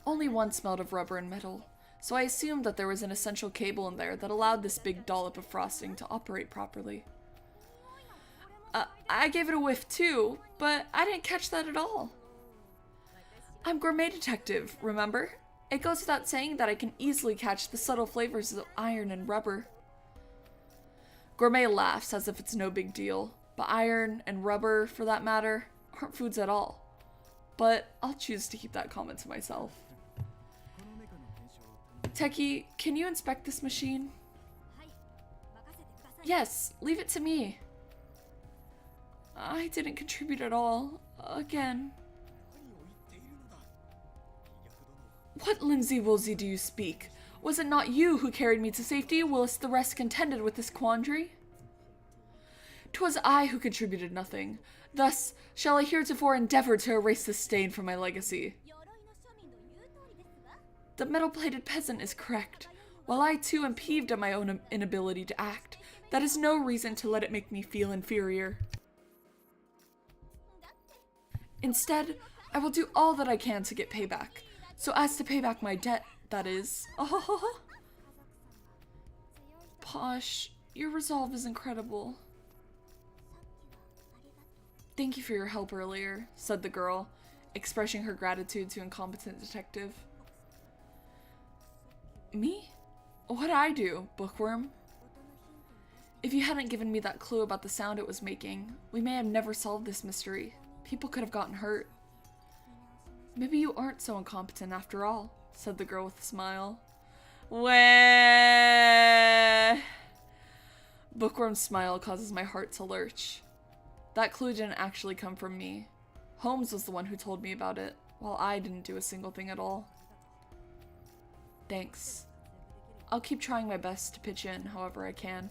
A: Only one smelled of rubber and metal, so I assumed that there was an essential cable in there that allowed this big dollop of frosting to operate properly. I gave it a whiff too, but I didn't catch that at all. I'm Gourmet Detective, remember? It goes without saying that I can easily catch the subtle flavors of iron and rubber. Gourmet laughs as if it's no big deal, but iron and rubber, for that matter, aren't foods at all. But I'll choose to keep that comment to myself. Techie, can you inspect this machine?
B: Yes, leave it to me. I didn't contribute at all. Again. What Lindsay Woolsey do you speak? Was it not you who carried me to safety, whilst the rest contended with this quandary? 'Twas I who contributed nothing. Thus shall I heretofore endeavor to erase this stain from my legacy. The metal-plated peasant is correct. While I too am peeved at my own inability to act, that is no reason to let it make me feel inferior. Instead, I will do all that I can to get payback, so as to pay back my debt, that is. Oh. Posh, your resolve is incredible. Thank you for your help earlier, said the girl, expressing her gratitude to incompetent detective. Me? What'd I do, bookworm? If you hadn't given me that clue about the sound it was making, we may have never solved this mystery. People could have gotten hurt. Maybe you aren't so incompetent after all, said the girl with a smile. Wah! Bookworm's smile causes my heart to lurch. That clue didn't actually come from me. Holmes was the one who told me about it, while I didn't do a single thing at all. Thanks. I'll keep trying my best to pitch in however I can.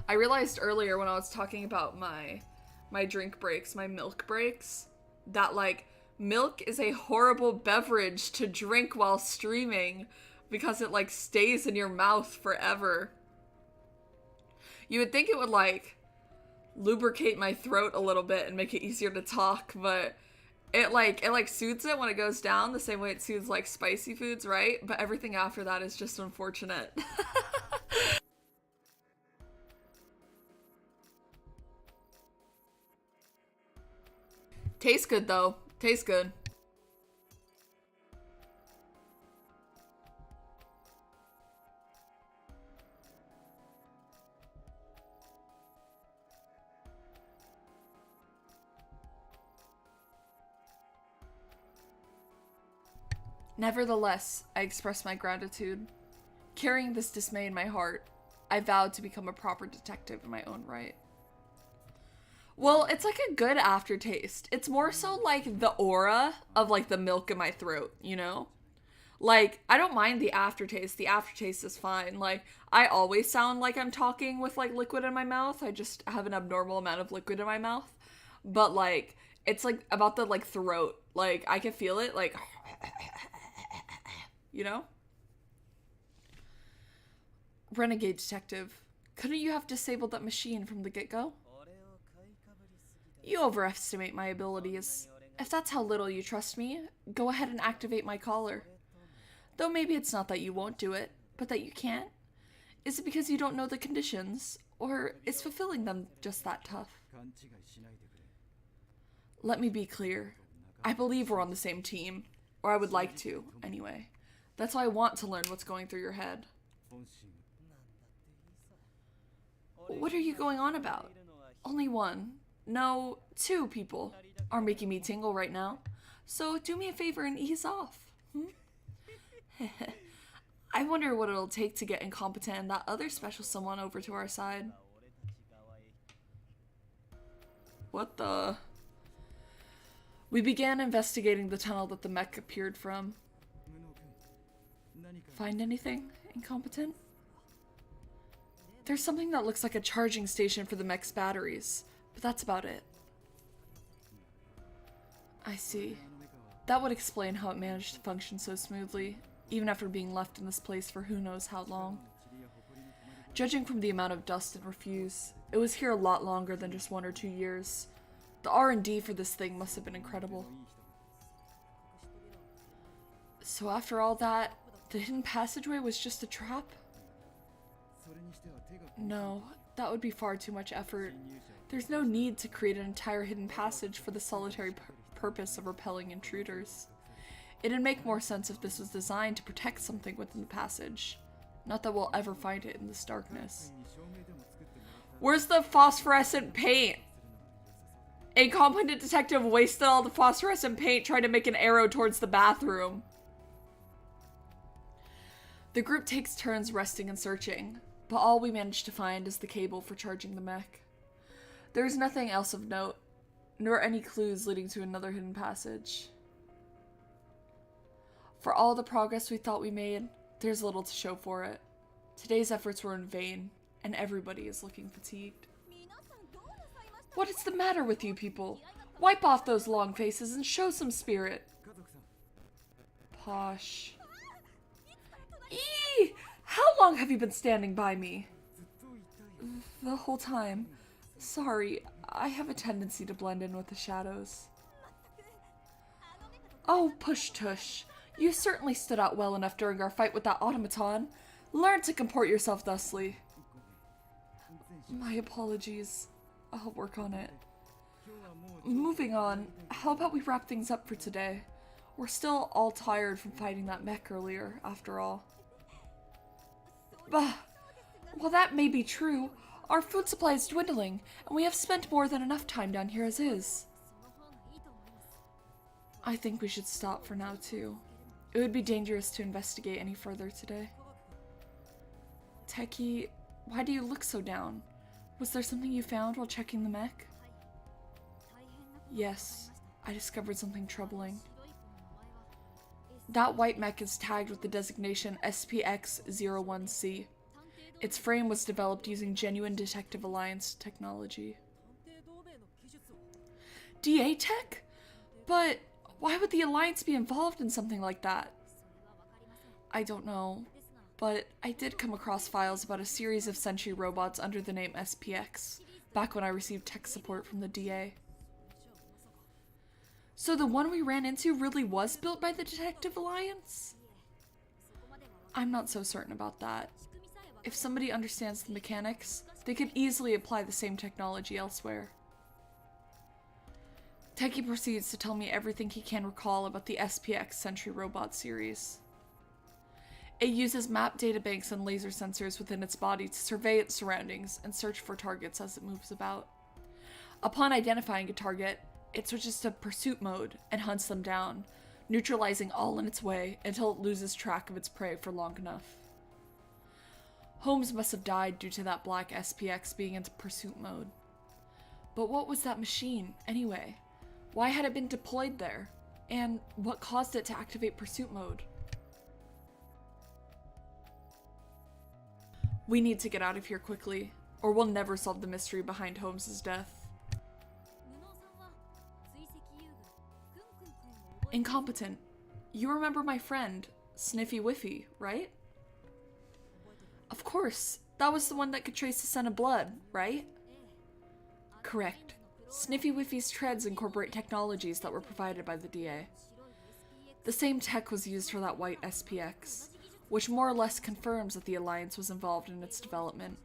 B: I realized earlier when I was talking about my drink breaks, my milk breaks, that like milk is a horrible beverage to drink while streaming because it like stays in your mouth forever. You would think it would like lubricate my throat a little bit and make it easier to talk, but it soothes it when it goes down the same way it soothes like spicy foods, right? But everything after that is just unfortunate. Tastes good though. Tastes good. Nevertheless, I expressed my gratitude. Carrying this dismay in my heart, I vowed to become a proper detective in my own right. Well, it's like a good aftertaste. It's more so like the aura of like the milk in my throat, you know? Like, I don't mind the aftertaste. The aftertaste is fine. Like, I always sound like I'm talking with like liquid in my mouth. I just have an abnormal amount of liquid in my mouth. But like, it's like about the like throat. Like, I can feel it like, you know? Renegade detective, couldn't you have disabled that machine from the get-go? You overestimate my abilities. If that's how little you trust me, go ahead and activate my collar. Though maybe it's not that you won't do it, but that you can't. Is it because you don't know the conditions, or is fulfilling them just that tough? Let me be clear. I believe we're on the same team, or I would like to, anyway. That's why I want to learn what's going through your head. What are you going on about? Only one. No, two people are making me tingle right now. So do me a favor and ease off. I wonder what it'll take to get incompetent and that other special someone over to our side. What the? We began investigating the tunnel that the mech appeared from. Find anything, incompetent? There's something that looks like a charging station for the mech's batteries, but that's about it. I see. That would explain how it managed to function so smoothly, even after being left in this place for who knows how long. Judging from the amount of dust and refuse, it was here a lot longer than just 1 or 2 years. The R&D for this thing must have been incredible. So after all that, the hidden passageway was just a trap? No, that would be far too much effort. There's no need to create an entire hidden passage for the solitary purpose of repelling intruders. It'd make more sense if this was designed to protect something within the passage. Not that we'll ever find it in this darkness. Where's the phosphorescent paint?
A: A competent detective wasted all the phosphorescent paint trying to make an arrow towards the bathroom. The group takes turns resting and searching, but all we manage to find is the cable for charging the mech. There is nothing else of note, nor any clues leading to another hidden passage. For all the progress we thought we made, there's little to show for it. Today's efforts were in vain, and everybody is looking fatigued. What is the matter with you people? Wipe off those long faces and show some spirit. Posh. Eee! How long have you been standing by me? The whole time. Sorry, I have a tendency to blend in with the shadows. Oh, push tush. You certainly stood out well enough during our fight with that automaton. Learn to comport yourself thusly. My apologies. I'll work on it. Moving on, how about we wrap things up for today? We're still all tired from fighting that mech earlier, after all. Bah! While that may be true, our food supply is dwindling, and we have spent more than enough time down here as is. I think we should stop for now, too. It would be dangerous to investigate any further today. Techie, why do you look so down? Was there something you found while checking the mech? Yes, I discovered something troubling. That white mech is tagged with the designation SPX-01C. Its frame was developed using genuine Detective Alliance technology. DA tech? But why would the Alliance be involved in something like that? I don't know, but I did come across files about a series of sentry robots under the name SPX, back when I received tech support from the DA. So the one we ran into really was built by the Detective Alliance? I'm not so certain about that. If somebody understands the mechanics, they could easily apply the same technology elsewhere. Techie proceeds to tell me everything he can recall about the SPX Sentry Robot series. It uses map databanks and laser sensors within its body to survey its surroundings and search for targets as it moves about. Upon identifying a target, it switches to pursuit mode and hunts them down, neutralizing all in its way until it loses track of its prey for long enough. Holmes must have died due to that black SPX being into pursuit mode. But what was that machine, anyway? Why had it been deployed there? And what caused it to activate pursuit mode? We need to get out of here quickly, or we'll never solve the mystery behind Holmes's death. Incompetent. You remember my friend, Sniffy Whiffy, right? Of course. That was the one that could trace the scent of blood, right? Correct. Sniffy Whiffy's treads incorporate technologies that were provided by the DA. The same tech was used for that white SPX, which more or less confirms that the Alliance was involved in its development.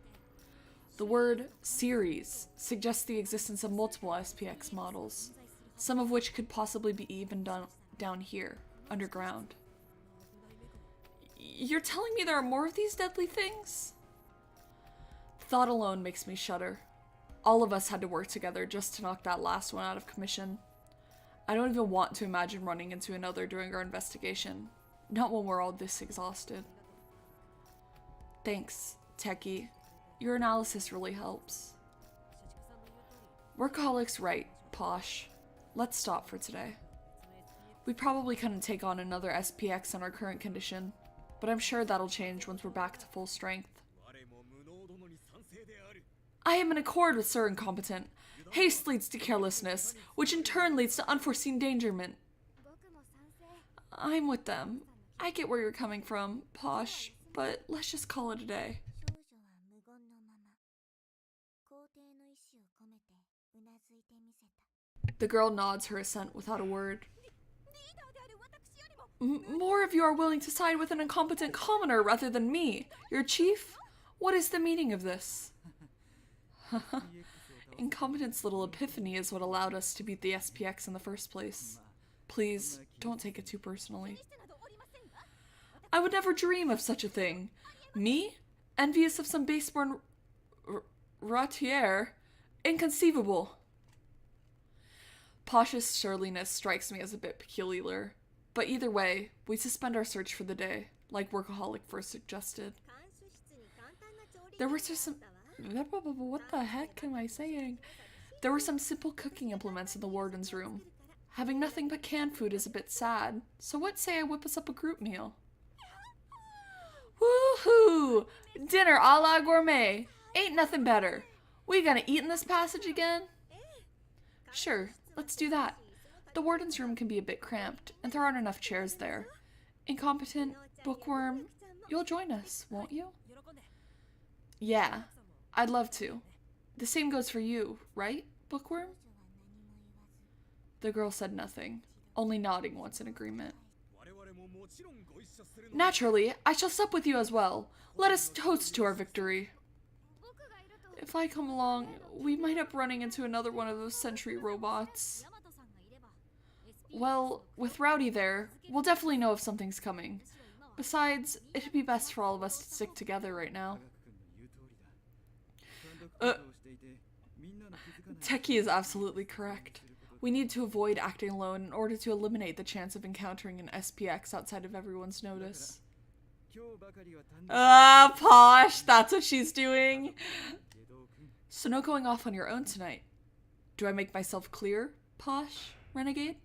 A: The word series suggests the existence of multiple SPX models, some of which could possibly be even down here, underground. You're telling me there are more of these deadly things? The thought alone makes me shudder. All of us had to work together just to knock that last one out of commission. I don't even want to imagine running into another during our investigation. Not when we're all this exhausted. Thanks, Techie. Your analysis really helps. Workaholic's right, Posh. Let's stop for today. We probably couldn't take on another SPX in our current condition, but I'm sure that'll change once we're back to full strength. I am in accord with Sir Incompetent. Haste leads to carelessness, which in turn leads to unforeseen endangerment. I'm with them. I get where you're coming from, Posh, but let's just call it a day. The girl nods her assent without a word. More of you are willing to side with an incompetent commoner rather than me, your chief? What is the meaning of this? Incompetent's little epiphany is what allowed us to beat the SPX in the first place. Please, don't take it too personally. I would never dream of such a thing. Me? Envious of some baseborn ratier? Inconceivable.
B: Posh's surliness strikes me as a bit peculiar. But either way, we suspend our search for the day, like Workaholic first suggested. There were some... What the heck am I saying? There were some simple cooking implements in the warden's room. Having nothing but canned food is a bit sad, so what say I whip us up a group meal? Woohoo! Dinner a la gourmet! Ain't nothing better. We gonna eat in this passage again? Sure, let's do that. The warden's room can be a bit cramped, and there aren't enough chairs there. Incompetent, bookworm, you'll join us, won't you? Yeah, I'd love to. The same goes for you, right, bookworm? The girl said nothing, only nodding once in agreement. Naturally, I shall sup with you as well. Let us toast to our victory. If I come along, we might end up running into another one of those sentry robots. Well, with Rowdy there, we'll definitely know if something's coming. Besides, it'd be best for all of us to stick together right now. Techie is absolutely correct. We need to avoid acting alone in order to eliminate the chance of encountering an SPX outside of everyone's notice. Posh, that's what she's doing. So no going off on your own tonight. Do I make myself clear, Posh, renegade?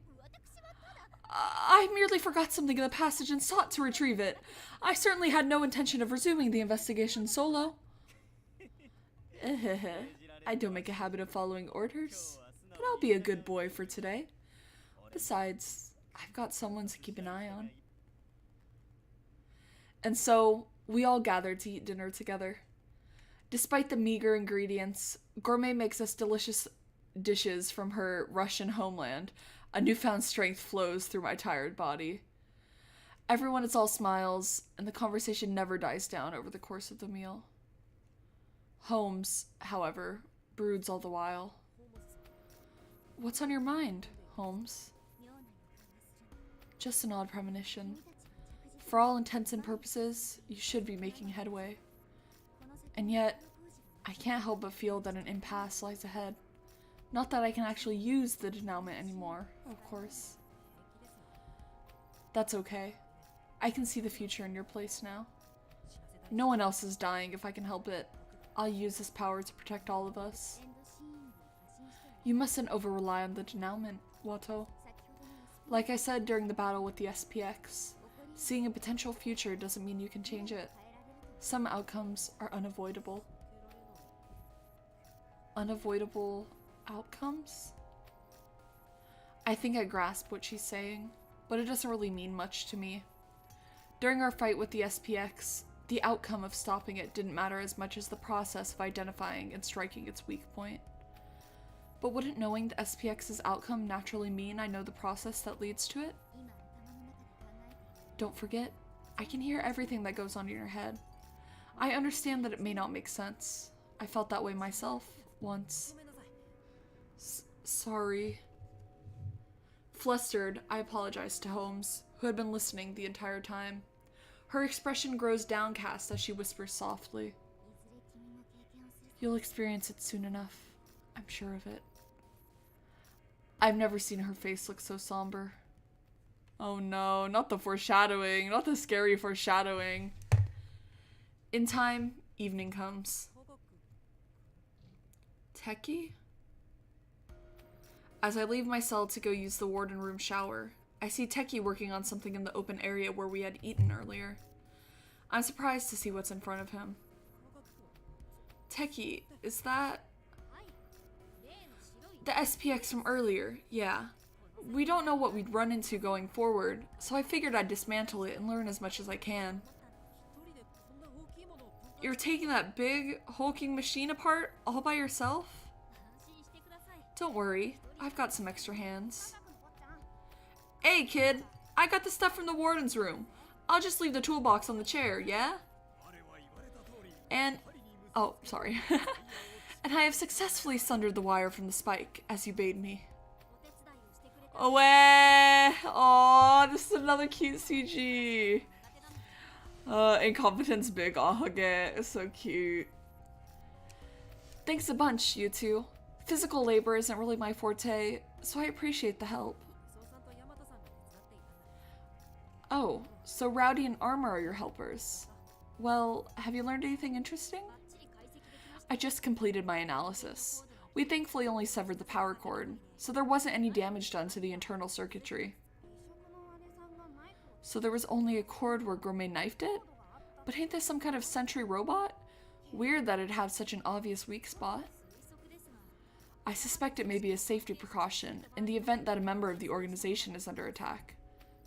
B: I merely forgot something in the passage and sought to retrieve it. I certainly had no intention of resuming the investigation solo. I don't make a habit of following orders, but I'll be a good boy for today. Besides, I've got someone to keep an eye on. And so, we all gathered to eat dinner together. Despite the meager ingredients, Gourmet makes us delicious dishes from her Russian homeland. A newfound strength flows through my tired body. Everyone is all smiles, and the conversation never dies down over the course of the meal. Holmes, however, broods all the while. What's on your mind, Holmes? Just an odd premonition. For all intents and purposes, you should be making headway. And yet, I can't help but feel that an impasse lies ahead. Not that I can actually use the denouement anymore, of course. That's okay. I can see the future in your place now. No one else is dying if I can help it. I'll use this power to protect all of us. You mustn't over-rely on the denouement, Watto. Like I said during the battle with the SPX, seeing a potential future doesn't mean you can change it. Some outcomes are unavoidable. Unavoidable outcomes? I think I grasp what she's saying, but it doesn't really mean much to me. During our fight with the SPX, the outcome of stopping it didn't matter as much as the process of identifying and striking its weak point. But wouldn't knowing the SPX's outcome naturally mean I know the process that leads to it? Don't forget, I can hear everything that goes on in your head. I understand that it may not make sense. I felt that way myself, once. Sorry. Flustered, I apologized to Holmes, who had been listening the entire time. Her expression grows downcast as she whispers softly. You'll experience it soon enough. I'm sure of it. I've never seen her face look so somber. Oh no, not the foreshadowing, not the scary foreshadowing. In time, evening comes. Techie? As I leave my cell to go use the warden room shower, I see Techie working on something in the open area where we had eaten earlier. I'm surprised to see what's in front of him. Techie, is that... The SPX from earlier, yeah. We don't know what we'd run into going forward, so I figured I'd dismantle it and learn as much as I can. You're taking that big, hulking machine apart all by yourself? Don't worry, I've got some extra hands. Hey kid, I got the stuff from the warden's room. I'll just leave the toolbox on the chair, yeah? And... oh, sorry. And I have successfully sundered the wire from the spike, as you bade me. Away! Aw, this is another cute CG. Incompetence big, I'll hug it. It's so cute. Thanks a bunch, you two. Physical labor isn't really my forte, so I appreciate the help. Oh, so Rowdy and Armor are your helpers. Well, have you learned anything interesting? I just completed my analysis. We thankfully only severed the power cord, so there wasn't any damage done to the internal circuitry. So there was only a cord where Gourmet knifed it? But ain't this some kind of sentry robot? Weird that it'd have such an obvious weak spot. I suspect it may be a safety precaution in the event that a member of the organization is under attack.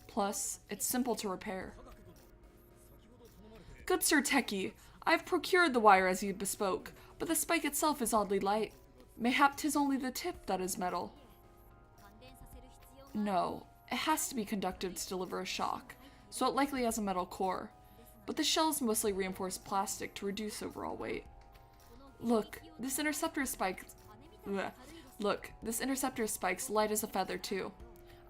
B: Plus, it's simple to repair. Good Sir Techie, I've procured the wire as you bespoke, but the spike itself is oddly light. Mayhap 'tis only the tip that is metal. No, it has to be conductive to deliver a shock, so it likely has a metal core, but the shell is mostly reinforced plastic to reduce overall weight. Look, this interceptor spike's light as a feather too.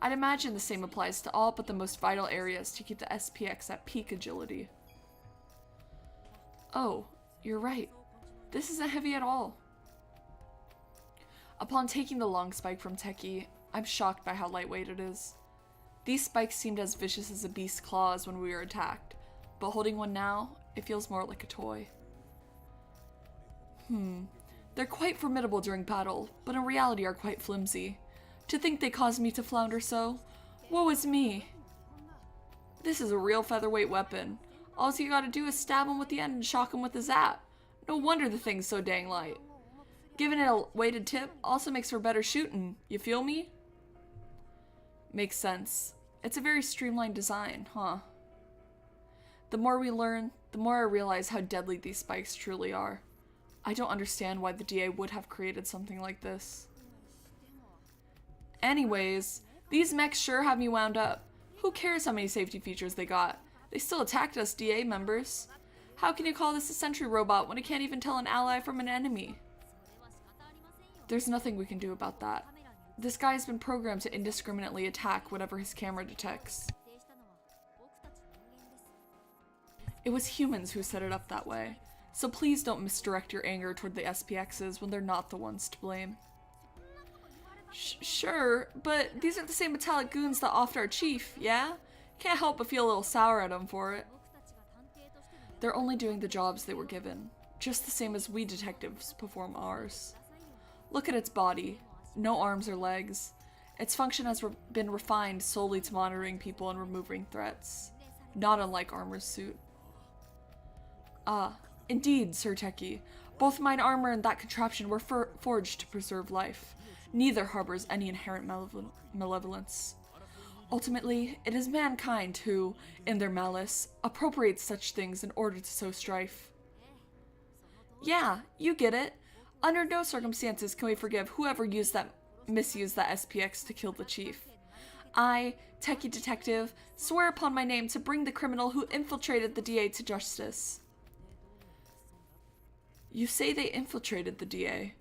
B: I'd imagine the same applies to all but the most vital areas to keep the SPX at peak agility. Oh, you're right. This isn't heavy at all. Upon taking the long spike from Techie, I'm shocked by how lightweight it is. These spikes seemed as vicious as a beast's claws when we were attacked, but holding one now, it feels more like a toy. They're quite formidable during battle, but in reality are quite flimsy. To think they caused me to flounder so, woe is me. This is a real featherweight weapon. All you gotta do is stab him with the end and shock him with a zap. No wonder the thing's so dang light. Giving it a weighted tip also makes for better shooting, you feel me? Makes sense. It's a very streamlined design, huh? The more we learn, the more I realize how deadly these spikes truly are. I don't understand why the DA would have created something like this. Anyways, these mechs sure have me wound up. Who cares how many safety features they got? They still attacked us DA members. How can you call this a sentry robot when it can't even tell an ally from an enemy? There's nothing we can do about that. This guy has been programmed to indiscriminately attack whatever his camera detects. It was humans who set it up that way, so please don't misdirect your anger toward the SPXs when they're not the ones to blame. Sure, but these are the same metallic goons that offed our chief, yeah? Can't help but feel a little sour at them for it. They're only doing the jobs they were given, just the same as we detectives perform ours. Look at its body. No arms or legs. Its function has been refined solely to monitoring people and removing threats, not unlike Armor's suit. Ah, indeed, Sir Techie. Both mine armor and that contraption were forged to preserve life. Neither harbors any inherent malevolence. Ultimately, it is mankind who, in their malice, appropriates such things in order to sow strife. Yeah, you get it. Under no circumstances can we forgive whoever misused that SPX to kill the chief. I, Techie Detective, swear upon my name to bring the criminal who infiltrated the DA to justice. You say they infiltrated the DA,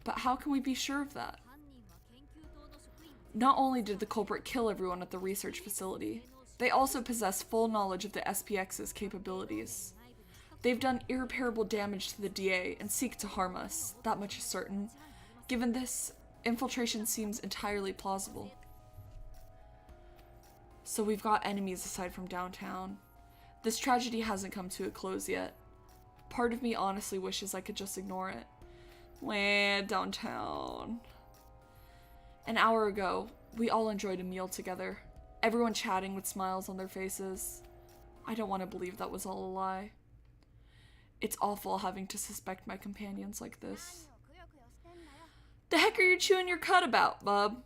B: but how can we be sure of that? Not only did the culprit kill everyone at the research facility, they also possess full knowledge of the SPX's capabilities. They've done irreparable damage to the DA and seek to harm us, that much is certain. Given this, infiltration seems entirely plausible. So we've got enemies aside from downtown. This tragedy hasn't come to a close yet. Part of me honestly wishes I could just ignore it. Wah, downtown. An hour ago, we all enjoyed a meal together, everyone chatting with smiles on their faces. I don't want to believe that was all a lie. It's awful having to suspect my companions like this. The heck are you chewing your cud about, bub?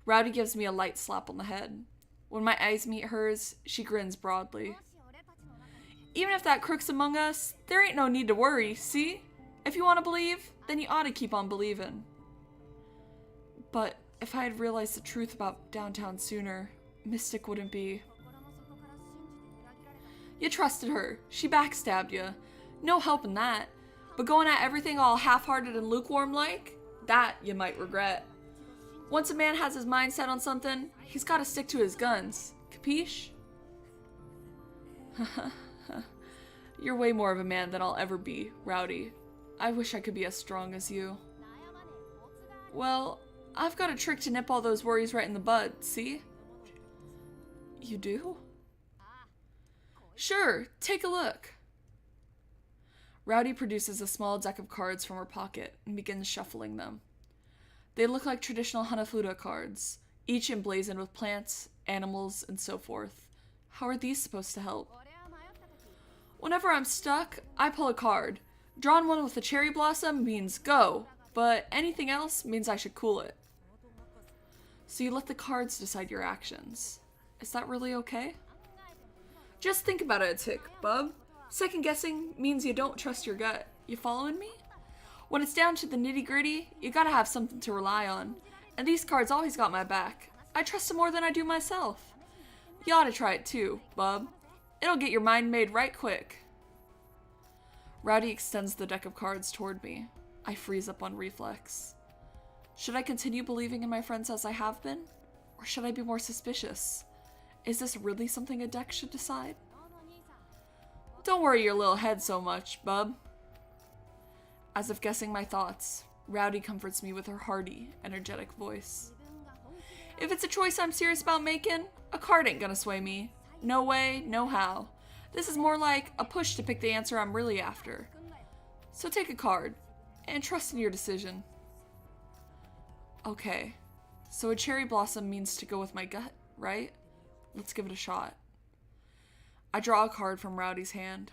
B: Rowdy gives me a light slap on the head. When my eyes meet hers, she grins broadly. Even if that crook's among us, there ain't no need to worry, see? If you want to believe, then you ought to keep on believing. But if I had realized the truth about downtown sooner, Mystic wouldn't be. You trusted her. She backstabbed you. No help in that. But going at everything all half-hearted and lukewarm-like? That you might regret. Once a man has his mind set on something, he's got to stick to his guns. Capiche? You're way more of a man than I'll ever be, Rowdy. I wish I could be as strong as you.
A: Well, I've got a trick to nip all those worries right in the bud, see? You do? Sure, take a look. Rowdy produces a small deck of cards from her pocket and begins shuffling them. They look like traditional Hanafuda cards, each emblazoned with plants, animals, and so forth. How are these supposed to help? Whenever I'm stuck, I pull a card. Drawn one with a cherry blossom means go, but anything else means I should cool it. So you let the cards decide your actions. Is that really okay? Just think about it a tick, bub. Second guessing means you don't trust your gut. You following me? When it's down to the nitty-gritty, you gotta have something to rely on. And these cards always got my back. I trust them more than I do myself. You ought to try it too, bub. It'll get your mind made right quick. Rowdy extends the deck of cards toward me. I freeze up on reflex. Should I continue believing in my friends as I have been? Or should I be more suspicious? Is this really something a deck should decide? Don't worry your little head so much, bub. As if guessing my thoughts, Rowdy comforts me with her hearty, energetic voice. If it's a choice I'm serious about making, a card ain't gonna sway me. No way, no how. This is more like a push to pick the answer I'm really after. So take a card, and trust in your decision. Okay, so a cherry blossom means to go with my gut, right? Let's give it a shot. I draw a card from Rowdy's hand.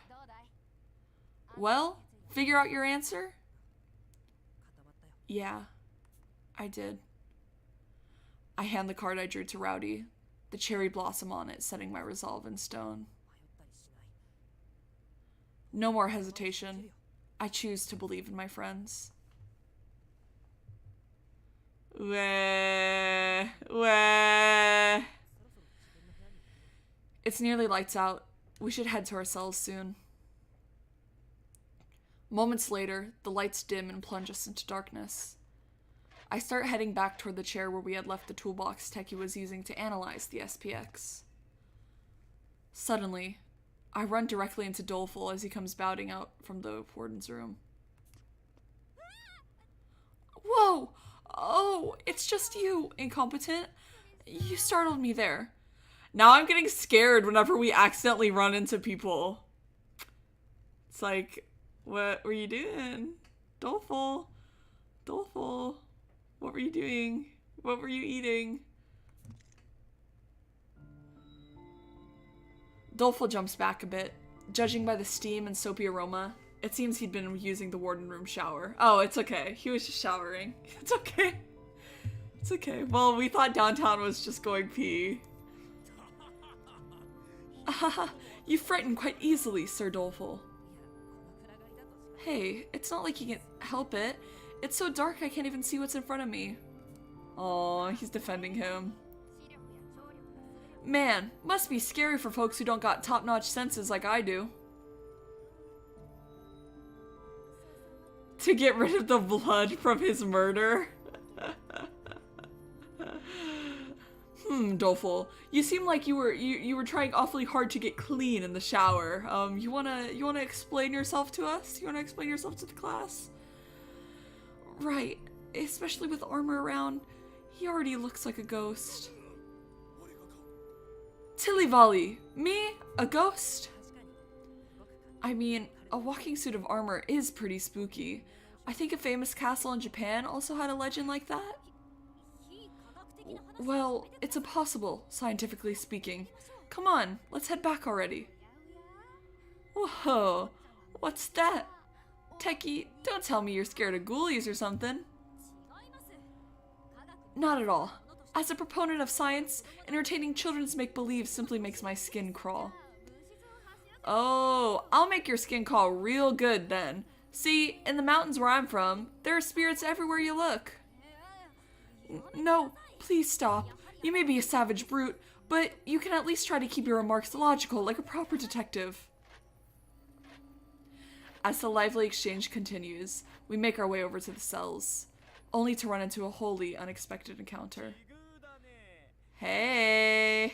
A: Well, figure out your answer? Yeah, I did. I hand the card I drew to Rowdy, the cherry blossom on it setting my resolve in stone. No more hesitation. I choose to believe in my friends. Wah, wah. It's nearly lights out. We should head to our cells soon. Moments later, the lights dim and plunge us into darkness. I start heading back toward the chair where we had left the toolbox Techie was using to analyze the SPX. Suddenly, I run directly into Doleful as he comes bounding out from the warden's room. Whoa! Oh, it's just you, incompetent. You startled me there. Now I'm getting scared whenever we accidentally run into people. It's like, what were you doing? Doleful. Doleful. What were you doing? What were you eating? Doleful jumps back a bit. Judging by the steam and soapy aroma, it seems he'd been using the warden room shower. Oh, it's okay. He was just showering. It's okay. It's okay. Well, we thought downtown was just going pee. Ahaha, you frighten quite easily, Sir Doleful. Hey, it's not like you can help it. It's so dark I can't even see what's in front of me. Aw, he's defending him. Man, must be scary for folks who don't got top-notch senses like I do. To get rid of the blood from his murder. Doleful, you seem like you were trying awfully hard to get clean in the shower. You wanna explain yourself to us? You wanna explain yourself to the class? Right, especially with armor around. He already looks like a ghost. Tilly-volley, me? A ghost? I mean, a walking suit of armor is pretty spooky. I think a famous castle in Japan also had a legend like that. Well, it's impossible, scientifically speaking. Come on, let's head back already. Whoa, what's that? Techie, don't tell me you're scared of ghoulies or something. Not at all. As a proponent of science, entertaining children's make-believe simply makes my skin crawl. Oh, I'll make your skin crawl real good then. See, in the mountains where I'm from, there are spirits everywhere you look. No, please stop. You may be a savage brute, but you can at least try to keep your remarks logical like a proper detective. As the lively exchange continues, we make our way over to the cells, only to run into a wholly unexpected encounter. Hey!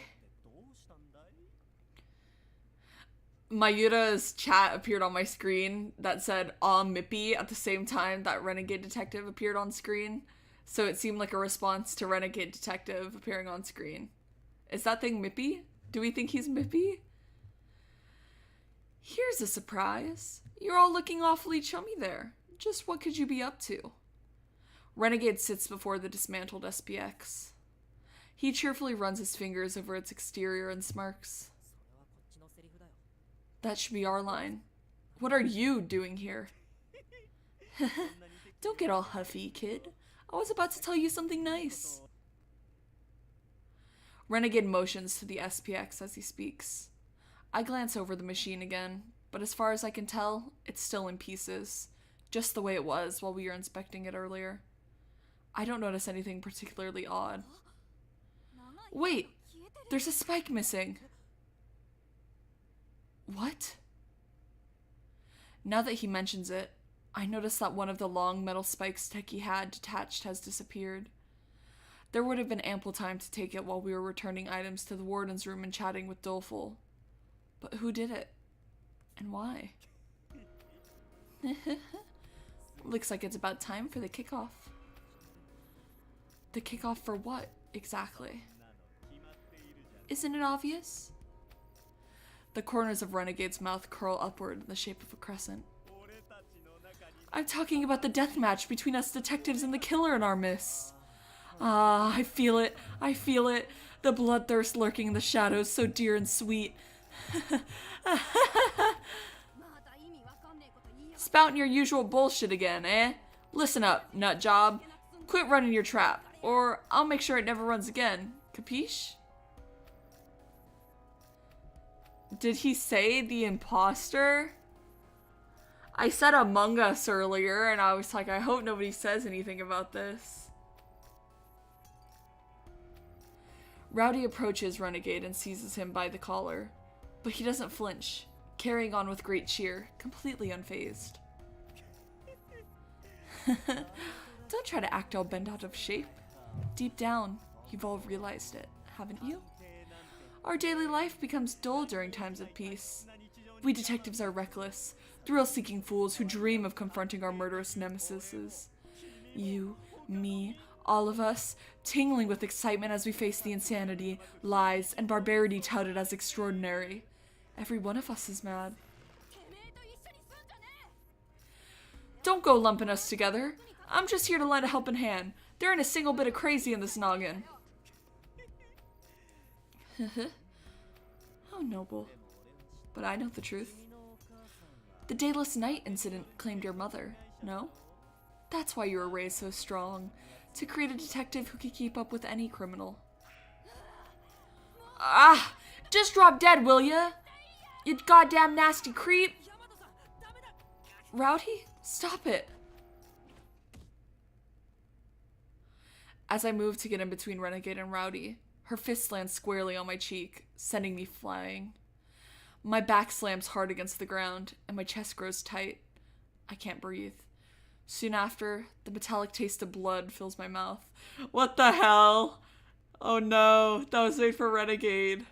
A: Mayura's chat appeared on my screen that said "Aw Mippy" at the same time that Renegade Detective appeared on screen.
B: So it seemed like a response to Renegade Detective appearing on screen. Is that thing Mippy? Do we think he's Mippy? Here's a surprise. You're all looking awfully chummy there. Just what could you be up to? Renegade sits before the dismantled SPX. He cheerfully runs his fingers over its exterior and smirks. That should be our line. What are you doing here? Don't get all huffy, kid. I was about to tell you something nice. Renegade motions to the SPX as he speaks. I glance over the machine again, but as far as I can tell, it's still in pieces, just the way it was while we were inspecting it earlier. I don't notice anything particularly odd. Wait, there's a spike missing. What? Now that he mentions it, I notice that one of the long metal spikes Techie had detached has disappeared. There would have been ample time to take it while we were returning items to the warden's room and chatting with Doleful. But who did it? And why? Looks like it's about time for the kickoff. The kickoff for what, exactly? Isn't it obvious? The corners of Renegade's mouth curl upward in the shape of a crescent. I'm talking about the death match between us detectives and the killer in our midst. Ah, I feel it. I feel it. The bloodthirst lurking in the shadows, so dear and sweet. Spouting your usual bullshit again, eh? Listen up, nut job. Quit running your trap, or I'll make sure it never runs again. Capiche? Did he say the imposter? I said Among Us earlier, and I was like, I hope nobody says anything about this. Rowdy approaches Renegade and seizes him by the collar, but he doesn't flinch, carrying on with great cheer, completely unfazed. Don't try to act all bent out of shape. Deep down, you've all realized it, haven't you? Our daily life becomes dull during times of peace. We detectives are reckless, thrill-seeking fools who dream of confronting our murderous nemesises. You, me, all of us, tingling with excitement as we face the insanity, lies, and barbarity touted as extraordinary. Every one of us is mad. Don't go lumping us together. I'm just here to lend a helping hand. There ain't a single bit of crazy in this noggin. How noble. But I know the truth. The Dayless Night incident claimed your mother, no? That's why you were raised so strong, to create a detective who could keep up with any criminal. Ah! Just drop dead, will ya? You goddamn nasty creep! Rowdy? Stop it! As I move to get in between Renegade and Rowdy, her fist lands squarely on my cheek, sending me flying. My back slams hard against the ground, and my chest grows tight. I can't breathe. Soon after, the metallic taste of blood fills my mouth. What the hell? Oh no, that was made for Renegade.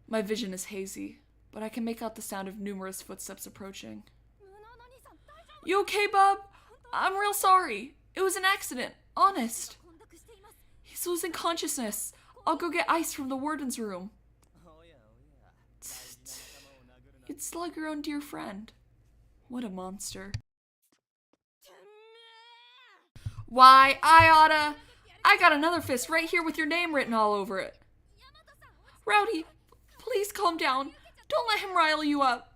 B: My vision is hazy, but I can make out the sound of numerous footsteps approaching. You okay, bub? I'm real sorry. It was an accident, honest. He's losing consciousness. I'll go get ice from the warden's room. You'd slug your own dear friend. What a monster. Why, I oughta... I got another fist right here with your name written all over it. Rowdy, please calm down. Don't let him rile you up.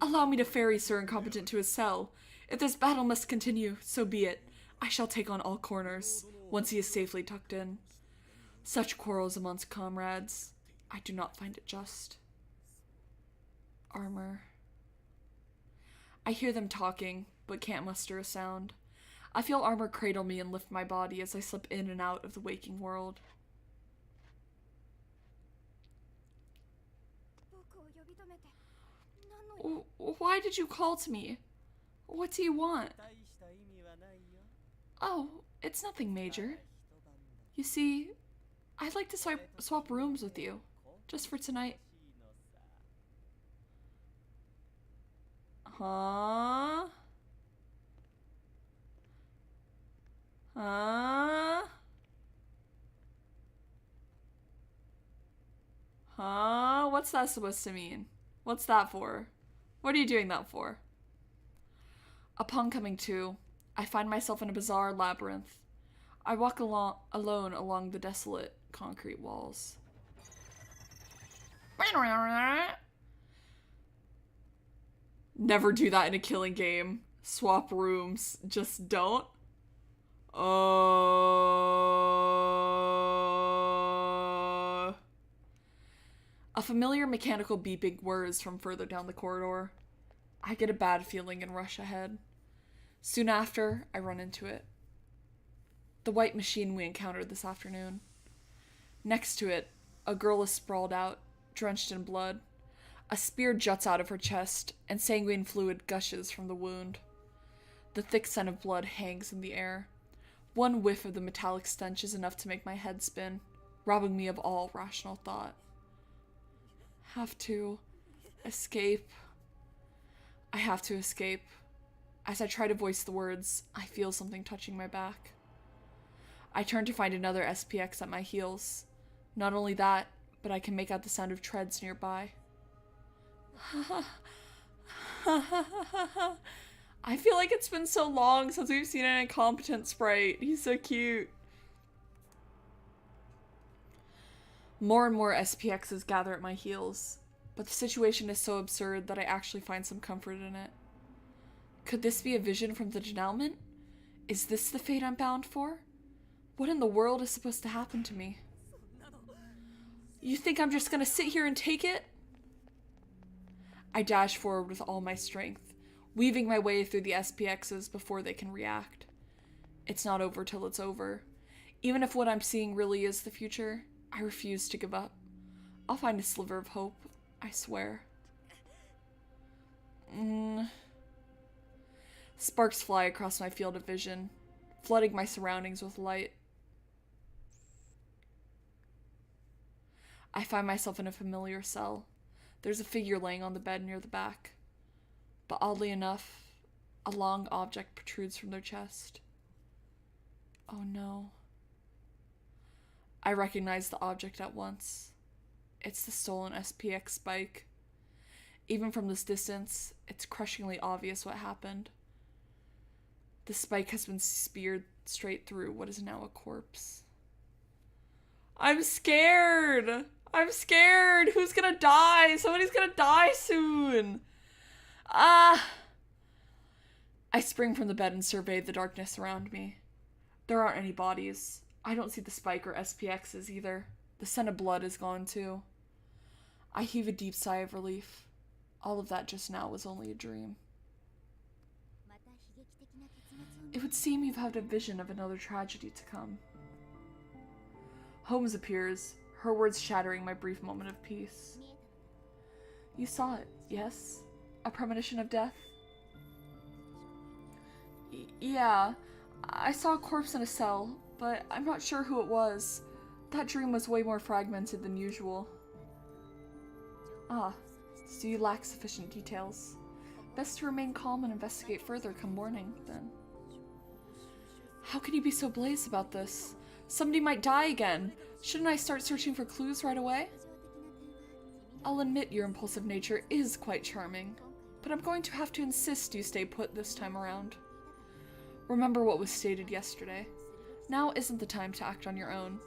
B: Allow me to ferry Sir Incompetent to his cell. If this battle must continue, so be it. I shall take on all corners, once he is safely tucked in. Such quarrels amongst comrades, I do not find it just. Armor. I hear them talking, but can't muster a sound. I feel Armor cradle me and lift my body as I slip in and out of the waking world. Why did you call to me? What do you want? Oh, it's nothing major. You see, I'd like to swap rooms with you, just for tonight. Huh?
A: What's that supposed to mean? What's that for? What are you doing that for? Upon coming to, I find myself in a bizarre labyrinth. I walk alone along the desolate concrete walls. Never do that in a killing game. Swap rooms. Just don't. A familiar mechanical beeping whirs from further down the corridor. I get a bad feeling and rush ahead. Soon after, I run into it. The white machine we encountered this afternoon. Next to it, a girl is sprawled out, drenched in blood. A spear juts out of her chest, and sanguine fluid gushes from the wound. The thick scent of blood hangs in the air. One whiff of the metallic stench is enough to make my head spin, robbing me of all rational thought. Have to escape. I have to escape. As I try to voice the words, I feel something touching my back. I turn to find another SPX at my heels. Not only that, but I can make out the sound of treads nearby. I feel like it's been so long since we've seen an incompetent sprite. He's so cute. More and more SPXs gather at my heels, but the situation is so absurd that I actually find some comfort in it. Could this be a vision from the denouement? Is this the fate I'm bound for? What in the world is supposed to happen to me? You think I'm just gonna sit here and take it? I dash forward with all my strength, weaving my way through the SPXs before they can react. It's not over till it's over. Even if what I'm seeing really is the future, I refuse to give up. I'll find a sliver of hope, I swear. Sparks fly across my field of vision, flooding my surroundings with light. I find myself in a familiar cell. There's a figure laying on the bed near the back. But oddly enough, a long object protrudes from their chest. Oh no. I recognize the object at once. It's the stolen SPX spike. Even from this distance, it's crushingly obvious what happened. The spike has been speared straight through what is now a corpse. I'm scared! I'm scared! Who's gonna die? Somebody's gonna die soon! Ah! I spring from the bed and survey the darkness around me. There aren't any bodies. I don't see the spike or SPXs either. The scent of blood is gone too. I heave a deep sigh of relief. All of that just now was only a dream. It would seem you've had a vision of another tragedy to come. Holmes appears, her words shattering my brief moment of peace. You saw it, yes? A premonition of death? Yeah, I saw a corpse in a cell, but I'm not sure who it was. That dream was way more fragmented than usual. Ah, so you lack sufficient details. Best to remain calm and investigate further come morning, then. How can you be so blazed about this? Somebody might die again. Shouldn't I start searching for clues right away? I'll admit your impulsive nature is quite charming, but I'm going to have to insist you stay put this time around. Remember what was stated yesterday. Now isn't the time to act on your own.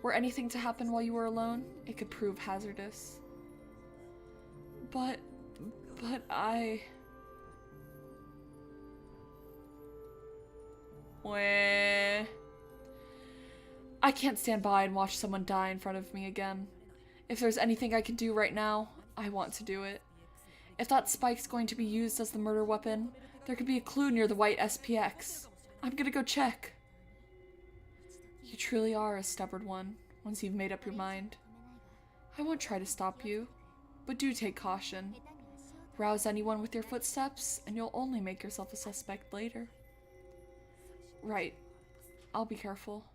A: Were anything to happen while you were alone, it could prove hazardous. But I... Weh... I can't stand by and watch someone die in front of me again. If there's anything I can do right now, I want to do it. If that spike's going to be used as the murder weapon, there could be a clue near the white SPX. I'm gonna go check. You truly are a stubborn one, once you've made up your mind. I won't try to stop you, but do take caution. Rouse anyone with your footsteps, and you'll only make yourself a suspect later. Right. I'll be careful.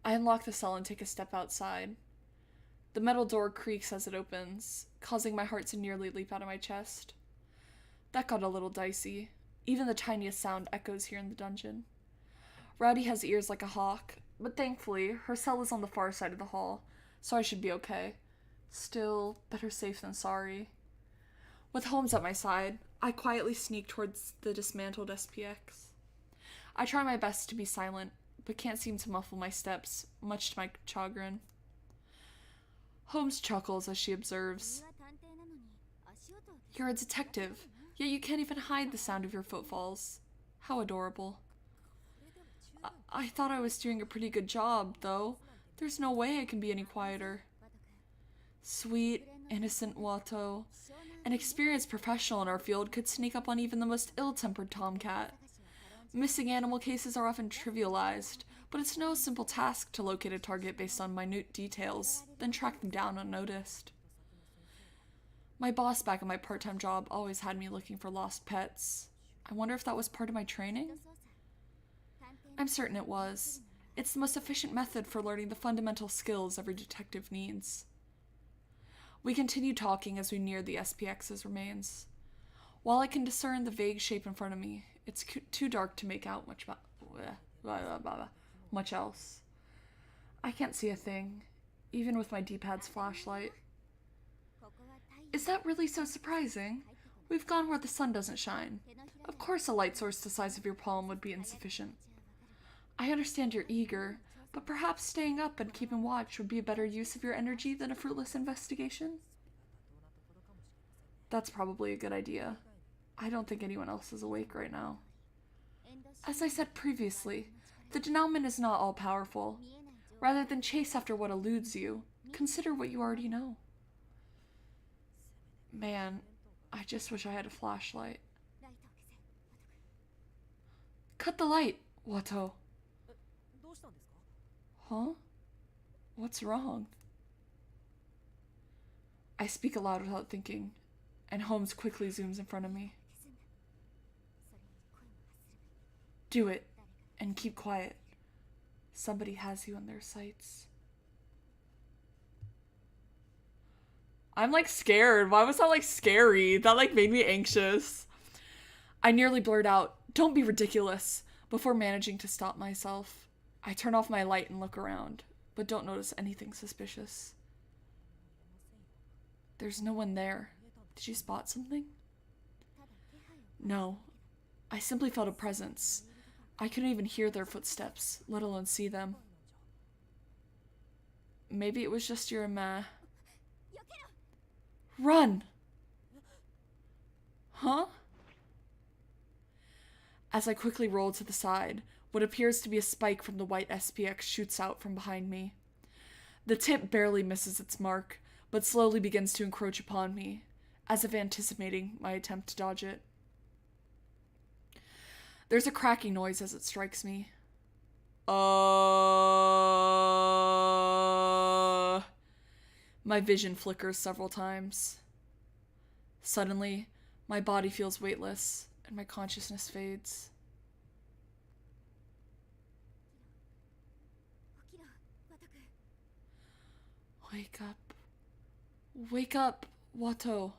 A: I unlock the cell and take a step outside. The metal door creaks as it opens, causing my heart to nearly leap out of my chest. That got a little dicey. Even the tiniest sound echoes here in the dungeon. Rowdy has ears like a hawk,
B: but thankfully, her cell is on the far side of the hall, so I should be okay. Still, better safe than sorry. With Holmes at my side, I quietly sneak towards the dismantled SPX. I try my best to be silent, but can't seem to muffle my steps, much to my chagrin. Holmes chuckles as she observes. You're a detective, yet you can't even hide the sound of your footfalls. How adorable. I thought I was doing a pretty good job, though. There's no way I can be any quieter. Sweet, innocent Watto. An experienced professional in our field could sneak up on even the most ill-tempered tomcat. Missing animal cases are often trivialized, but it's no simple task to locate a target based on minute details, then track them down unnoticed. My boss back at my part-time job always had me looking for lost pets. I wonder if that was part of my training? I'm certain it was. It's the most efficient method for learning the fundamental skills every detective needs. We continue talking as we near the SPX's remains. While I can discern the vague shape in front of me, it's too dark to make out much else. I can't see a thing, even with my D-pad's flashlight. Is that really so surprising? We've gone where the sun doesn't shine. Of course a light source the size of your palm would be insufficient. I understand you're eager, but perhaps staying up and keeping watch would be a better use of your energy than a fruitless investigation? That's probably a good idea. I don't think anyone else is awake right now. As I said previously, the denouement is not all-powerful. Rather than chase after what eludes you, consider what you already know. Man, I just wish I had a flashlight. Cut the light, Watto. Huh? What's wrong? I speak aloud without thinking, and Holmes quickly zooms in front of me. Do it, and keep quiet. Somebody has you in their sights. I'm like scared. Why was that like scary? That like made me anxious. I nearly blurt out, "Don't be ridiculous," before managing to stop myself. I turn off my light and look around, but don't notice anything suspicious. There's no one there. Did you spot something? No. I simply felt a presence. I couldn't even hear their footsteps, let alone see them. Maybe it was just your Run! Huh? As I quickly roll to the side, what appears to be a spike from the white SPX shoots out from behind me. The tip barely misses its mark, but slowly begins to encroach upon me, as if anticipating my attempt to dodge it. There's a cracking noise as it strikes me. My vision flickers several times. Suddenly, my body feels weightless, and my consciousness fades. Wake up. Wake up, Watto.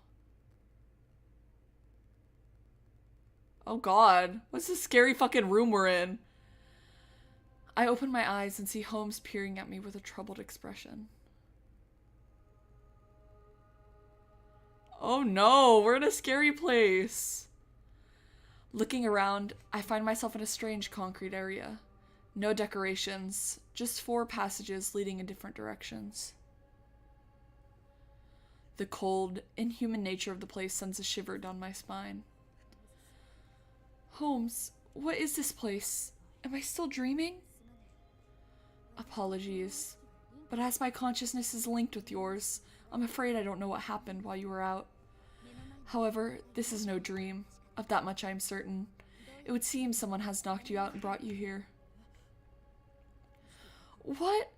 B: Oh god, what's this scary fucking room we're in? I open my eyes and see Holmes peering at me with a troubled expression. Oh no, we're in a scary place. Looking around, I find myself in a strange concrete area. No decorations, just 4 passages leading in different directions. The cold, inhuman nature of the place sends a shiver down my spine. Holmes, what is this place? Am I still dreaming? Apologies, but as my consciousness is linked with yours, I'm afraid I don't know what happened while you were out. However, this is no dream. Of that much I am certain. It would seem someone has knocked you out and brought you here. What?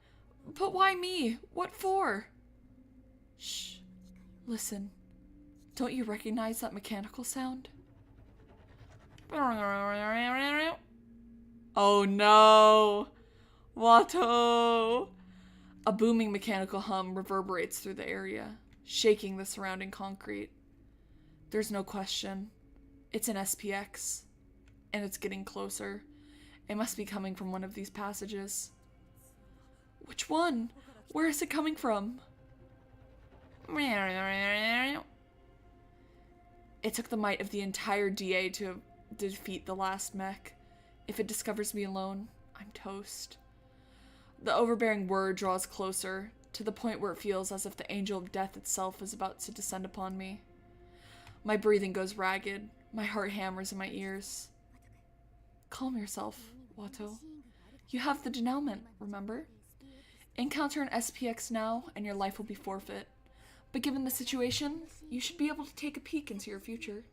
B: But why me? What for? Shh. Listen. Don't you recognize that mechanical sound? Oh no! Watto! A booming mechanical hum reverberates through the area, shaking the surrounding concrete. There's no question. It's an SPX, and it's getting closer. It must be coming from one of these passages.
A: Which one? Where is it coming from? It took the might of the entire DA to defeat the last mech. If it discovers me alone, I'm toast. The overbearing word draws closer, to the point where it feels as if the angel of death itself is about to descend upon me. My breathing goes ragged, my heart hammers in my ears. Calm yourself, Watto. You have the denouement, remember? Encounter an SPX now, and your life will be forfeit. But given the situation, you should be able to take a peek into your future.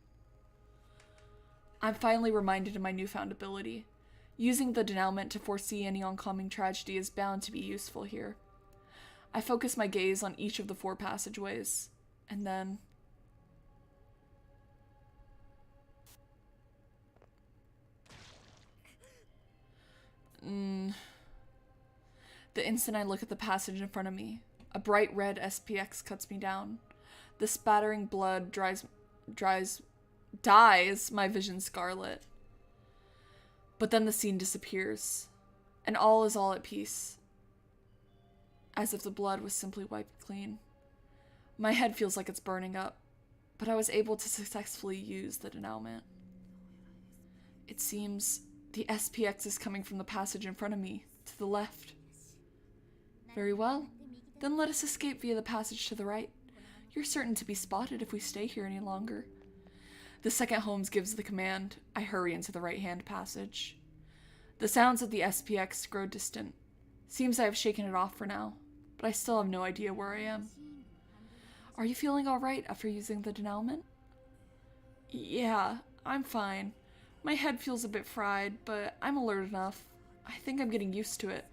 A: I'm finally reminded of my newfound ability. Using the denouement to foresee any oncoming tragedy is bound to be useful here. I focus my gaze on each of the 4 passageways, and then... The instant I look at the passage in front of me, a bright red SPX cuts me down. The spattering blood dyes my vision scarlet. But then the scene disappears, and all is at peace, as if the blood was simply wiped clean. My head feels like it's burning up, but I was able to successfully use the denouement. It seems the SPX is coming from the passage in front of me, to the left. Very well, then let us escape via the passage to the right. You're certain to be spotted if we stay here any longer. The second Holmes gives the command, I hurry into the right-hand passage. The sounds of the SPX grow distant. Seems I have shaken it off for now, but I still have no idea where I am. Are you feeling alright after using the denouement? Yeah, I'm fine. My head feels a bit fried, but I'm alert enough. I think I'm getting used to it.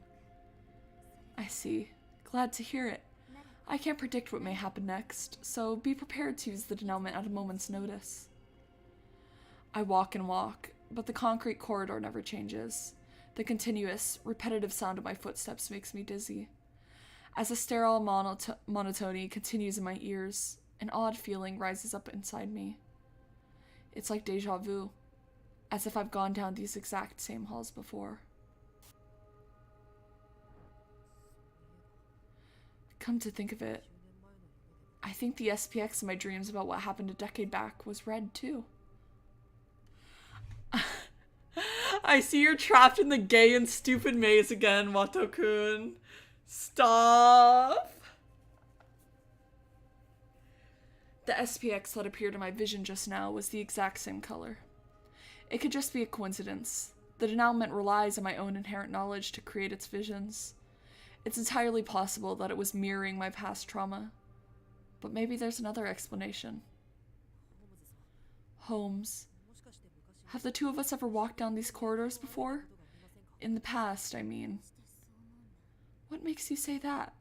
A: I see. Glad to hear it. I can't predict what may happen next, so be prepared to use the denouement at a moment's notice. I walk and walk, but the concrete corridor never changes. The continuous, repetitive sound of my footsteps makes me dizzy. As a sterile monotony continues in my ears, an odd feeling rises up inside me. It's like deja vu, as if I've gone down these exact same halls before. Come to think of it, I think the SPX in my dreams about what happened a decade back was red too. I see you're trapped in the gay and stupid maze again, Watto-kun. Stop! The SPX that appeared in my vision just now was the exact same color. It could just be a coincidence. The denouement relies on my own inherent knowledge to create its visions. It's entirely possible that it was mirroring my past trauma. But maybe there's another explanation. Holmes. Have the 2 of us ever walked down these corridors before? In the past, I mean. What makes you say that?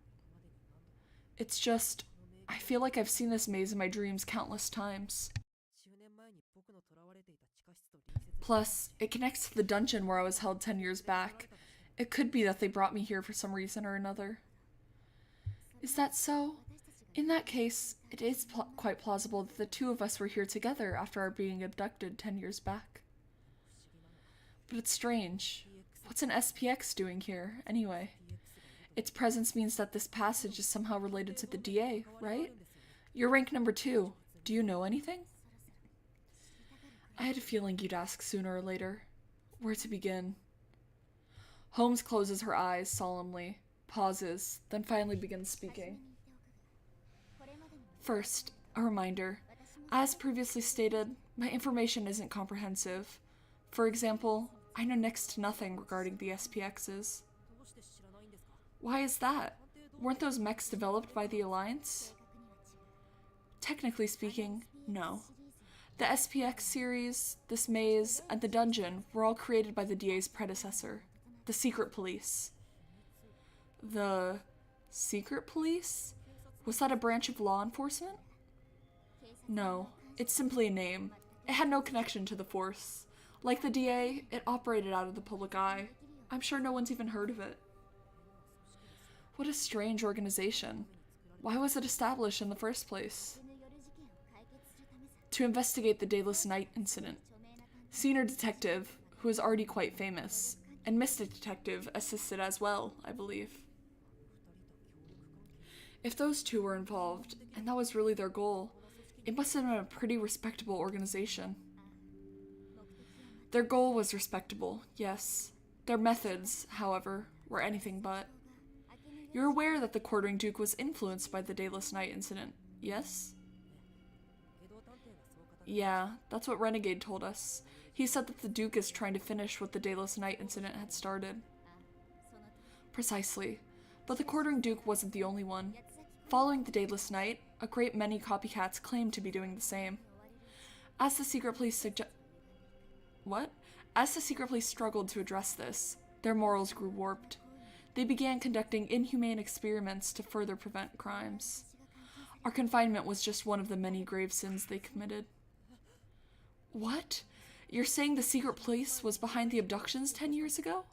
A: It's just, I feel like I've seen this maze in my dreams countless times. Plus, it connects to the dungeon where I was held 10 years back. It could be that they brought me here for some reason or another. Is that so? In that case, it is quite plausible that the 2 of us were here together after our being abducted 10 years back. But it's strange. What's an SPX doing here, anyway? Its presence means that this passage is somehow related to the DA, right? You're rank number 2. Do you know anything? I had a feeling you'd ask sooner or later. Where to begin? Holmes closes her eyes solemnly, pauses, then finally begins speaking. First, a reminder. As previously stated, my information isn't comprehensive. For example, I know next to nothing regarding the SPXs. Why is that? Weren't those mechs developed by the Alliance? Technically speaking, no. The SPX series, this maze, and the dungeon were all created by the DA's predecessor, the Secret Police. The Secret Police? Was that a branch of law enforcement? No, it's simply a name. It had no connection to the force. Like the DA, it operated out of the public eye. I'm sure no one's even heard of it. What a strange organization. Why was it established in the first place? To investigate the Dayless Night incident. Senior detective, who is already quite famous, and Mystic Detective assisted as well, I believe.
B: If those two were involved, and that was really their goal, it must have been a pretty respectable organization. Their goal was respectable, yes. Their methods, however, were anything but. You're aware that the Quartering Duke was influenced by the Dayless Night incident, yes? Yeah, that's what Renegade told us. He said that the Duke is trying to finish what the Dayless Night incident had started. Precisely. But the Quartering Duke wasn't the only one. Following the Dayless Night, a great many copycats claimed to be doing the same. As the secret police As the secret police struggled to address this, their morals grew warped. They began conducting inhumane experiments to further prevent crimes. Our confinement was just one of the many grave sins they committed. What? You're saying the secret police was behind the abductions 10 years ago?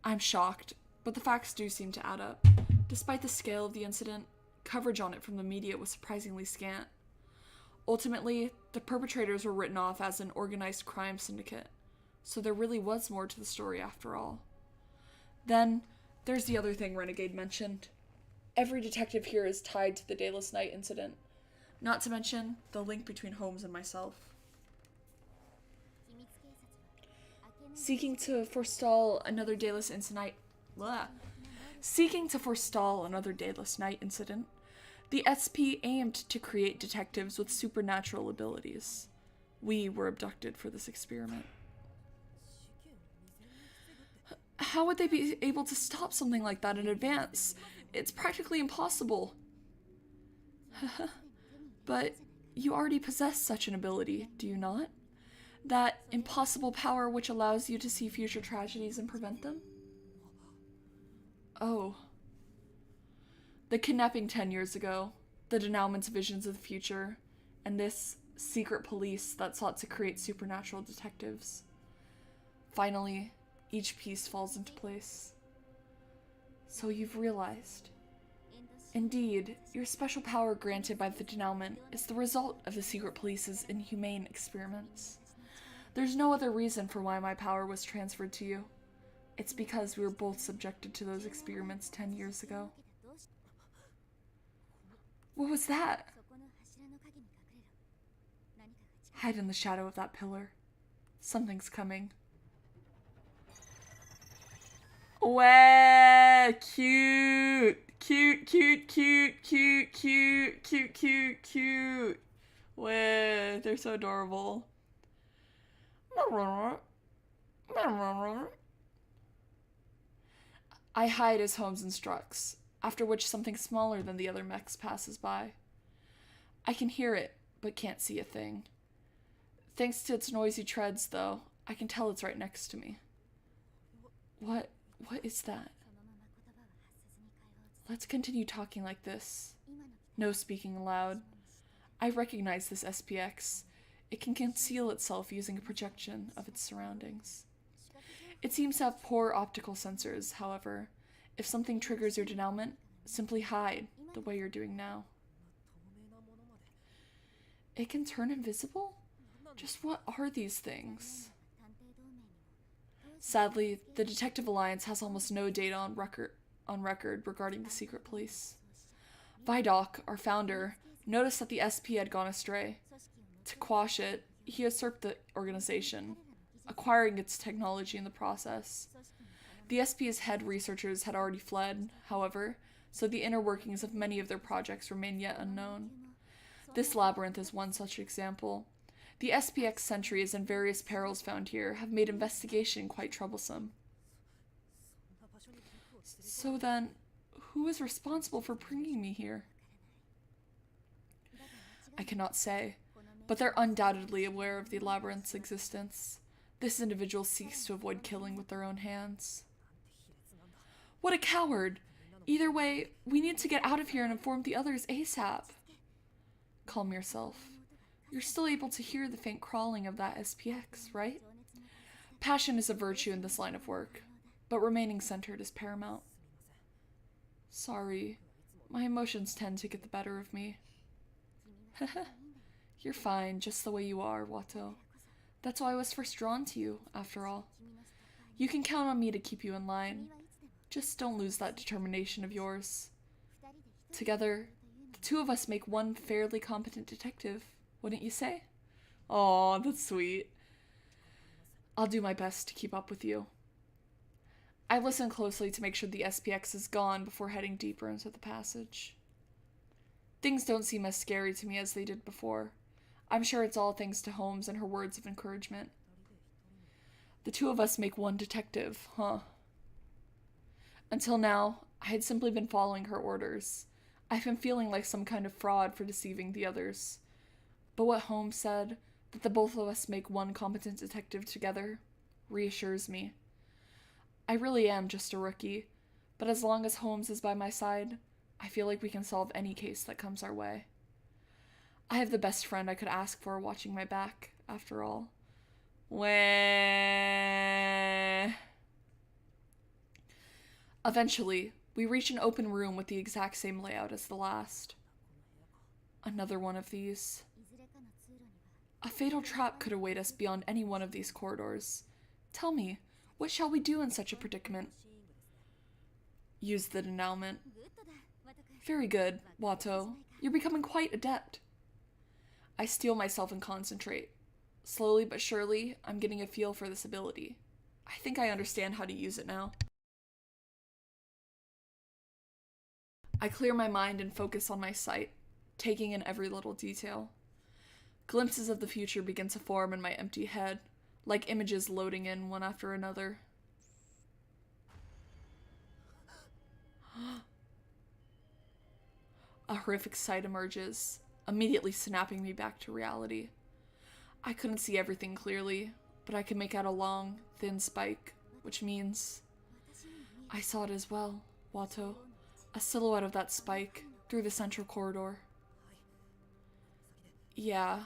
B: I'm shocked, but the facts do seem to add up. Despite the scale of the incident, coverage on it from the media was surprisingly scant. Ultimately, the perpetrators were written off as an organized crime syndicate, so there really was more to the story after all. Then, there's the other thing Renegade mentioned. Every detective here is tied to the Dayless Night incident, not to mention the link between Holmes and myself. Seeking to forestall another Dayless Night incident, the SP aimed to create detectives with supernatural abilities. We were abducted for this experiment. How would they be able to stop something like that in advance? It's practically impossible. But you already possess such an ability, do you not? That impossible power which allows you to see future tragedies and prevent them? Oh. The kidnapping 10 years ago, the denouement's visions of the future, and this secret police that sought to create supernatural detectives. Finally, each piece falls into place. So you've realized. Indeed, your special power granted by the denouement is the result of the secret police's inhumane experiments. There's no other reason for why my power was transferred to you. It's because we were both subjected to those experiments 10 years ago. What was that? Hide in the shadow of that pillar. Something's coming. Wow, cute. Cute, cute, cute, cute, cute, cute, cute, cute. Wow, they're so adorable. I hide as Holmes instructs, after which something smaller than the other mechs passes by. I can hear it, but can't see a thing. Thanks to its noisy treads, though, I can tell it's right next to me. What is that? Let's continue talking like this. No speaking aloud. I recognize this SPX. It can conceal itself using a projection of its surroundings. It seems to have poor optical sensors, however. If something triggers your denouement, simply hide, the way you're doing now. It can turn invisible? Just what are these things? Sadly, the Detective Alliance has almost no data on record regarding the secret police. Vidoc, our founder, noticed that the SP had gone astray. To quash it, he usurped the organization, acquiring its technology in the process. The SP's head researchers had already fled, however, so the inner workings of many of their projects remain yet unknown. This labyrinth is one such example. The SPX sentries and various perils found here have made investigation quite troublesome. So then, who is responsible for bringing me here? I cannot say, but they're undoubtedly aware of the labyrinth's existence. This individual seeks to avoid killing with their own hands. What a coward! Either way, we need to get out of here and inform the others ASAP. Calm yourself. You're still able to hear the faint crawling of that SPX, right? Passion is a virtue in this line of work, but remaining centered is paramount. Sorry, my emotions tend to get the better of me. You're fine, just the way you are, Watto. That's why I was first drawn to you, after all. You can count on me to keep you in line. Just don't lose that determination of yours. Together, the two of us make one fairly competent detective, wouldn't you say?
A: Aw, that's sweet.
B: I'll do my best to keep up with you. I listen closely to make sure the SPX is gone before heading deeper into the passage. Things don't seem as scary to me as they did before. I'm sure it's all thanks to Holmes and her words of encouragement. The two of us make one detective, huh? Until now, I had simply been following her orders. I've been feeling like some kind of fraud for deceiving the others. But what Holmes said, that the both of us make one competent detective together, reassures me. I really am just a rookie, but as long as Holmes is by my side, I feel like we can solve any case that comes our way. I have the best friend I could ask for watching my back, after all. Wah. Eventually, we reach an open room with the exact same layout as the last. Another one of these. A fatal trap could await us beyond any one of these corridors. Tell me, what shall we do in such a predicament? Use the denouement. Very good, Watto. You're becoming quite adept. I steel myself and concentrate. Slowly but surely, I'm getting a feel for this ability. I think I understand how to use it now. I clear my mind and focus on my sight, taking in every little detail. Glimpses of the future begin to form in my empty head, like images loading in one after another. A horrific sight emerges, immediately snapping me back to reality. I couldn't see everything clearly, but I could make out a long, thin spike, which means I saw it as well, Watto. A silhouette of that spike through the central corridor. Yeah,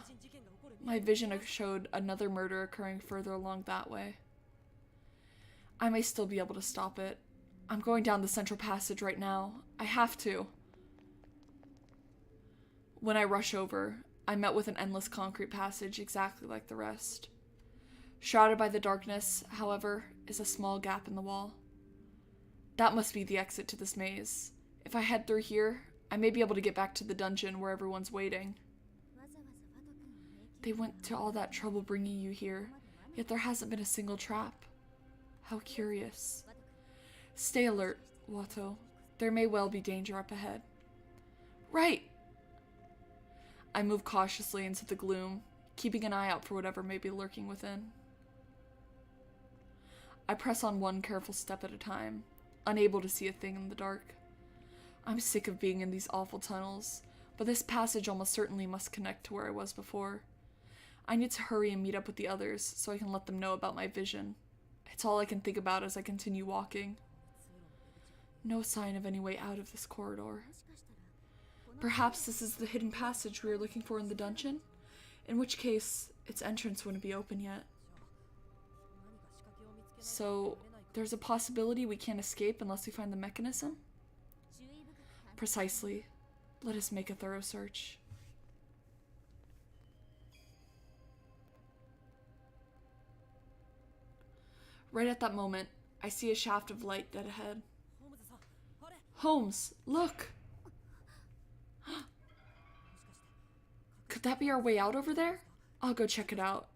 B: my vision showed another murder occurring further along that way. I may still be able to stop it. I'm going down the central passage right now. I have to. When I rush over, I'm met with an endless concrete passage exactly like the rest. Shrouded by the darkness, however, is a small gap in the wall. That must be the exit to this maze. If I head through here, I may be able to get back to the dungeon where everyone's waiting. They went to all that trouble bringing you here, yet there hasn't been a single trap. How curious. Stay alert, Watto. There may well be danger up ahead. Right! I move cautiously into the gloom, keeping an eye out for whatever may be lurking within. I press on one careful step at a time, unable to see a thing in the dark. I'm sick of being in these awful tunnels, but this passage almost certainly must connect to where I was before. I need to hurry and meet up with the others so I can let them know about my vision. It's all I can think about as I continue walking. No sign of any way out of this corridor. Perhaps this is the hidden passage we were looking for in the dungeon? In which case, its entrance wouldn't be open yet. So, there's a possibility we can't escape unless we find the mechanism? Precisely. Let us make a thorough search. Right at that moment, I see a shaft of light dead ahead. Holmes, look! Could that be our way out over there? I'll go check it out.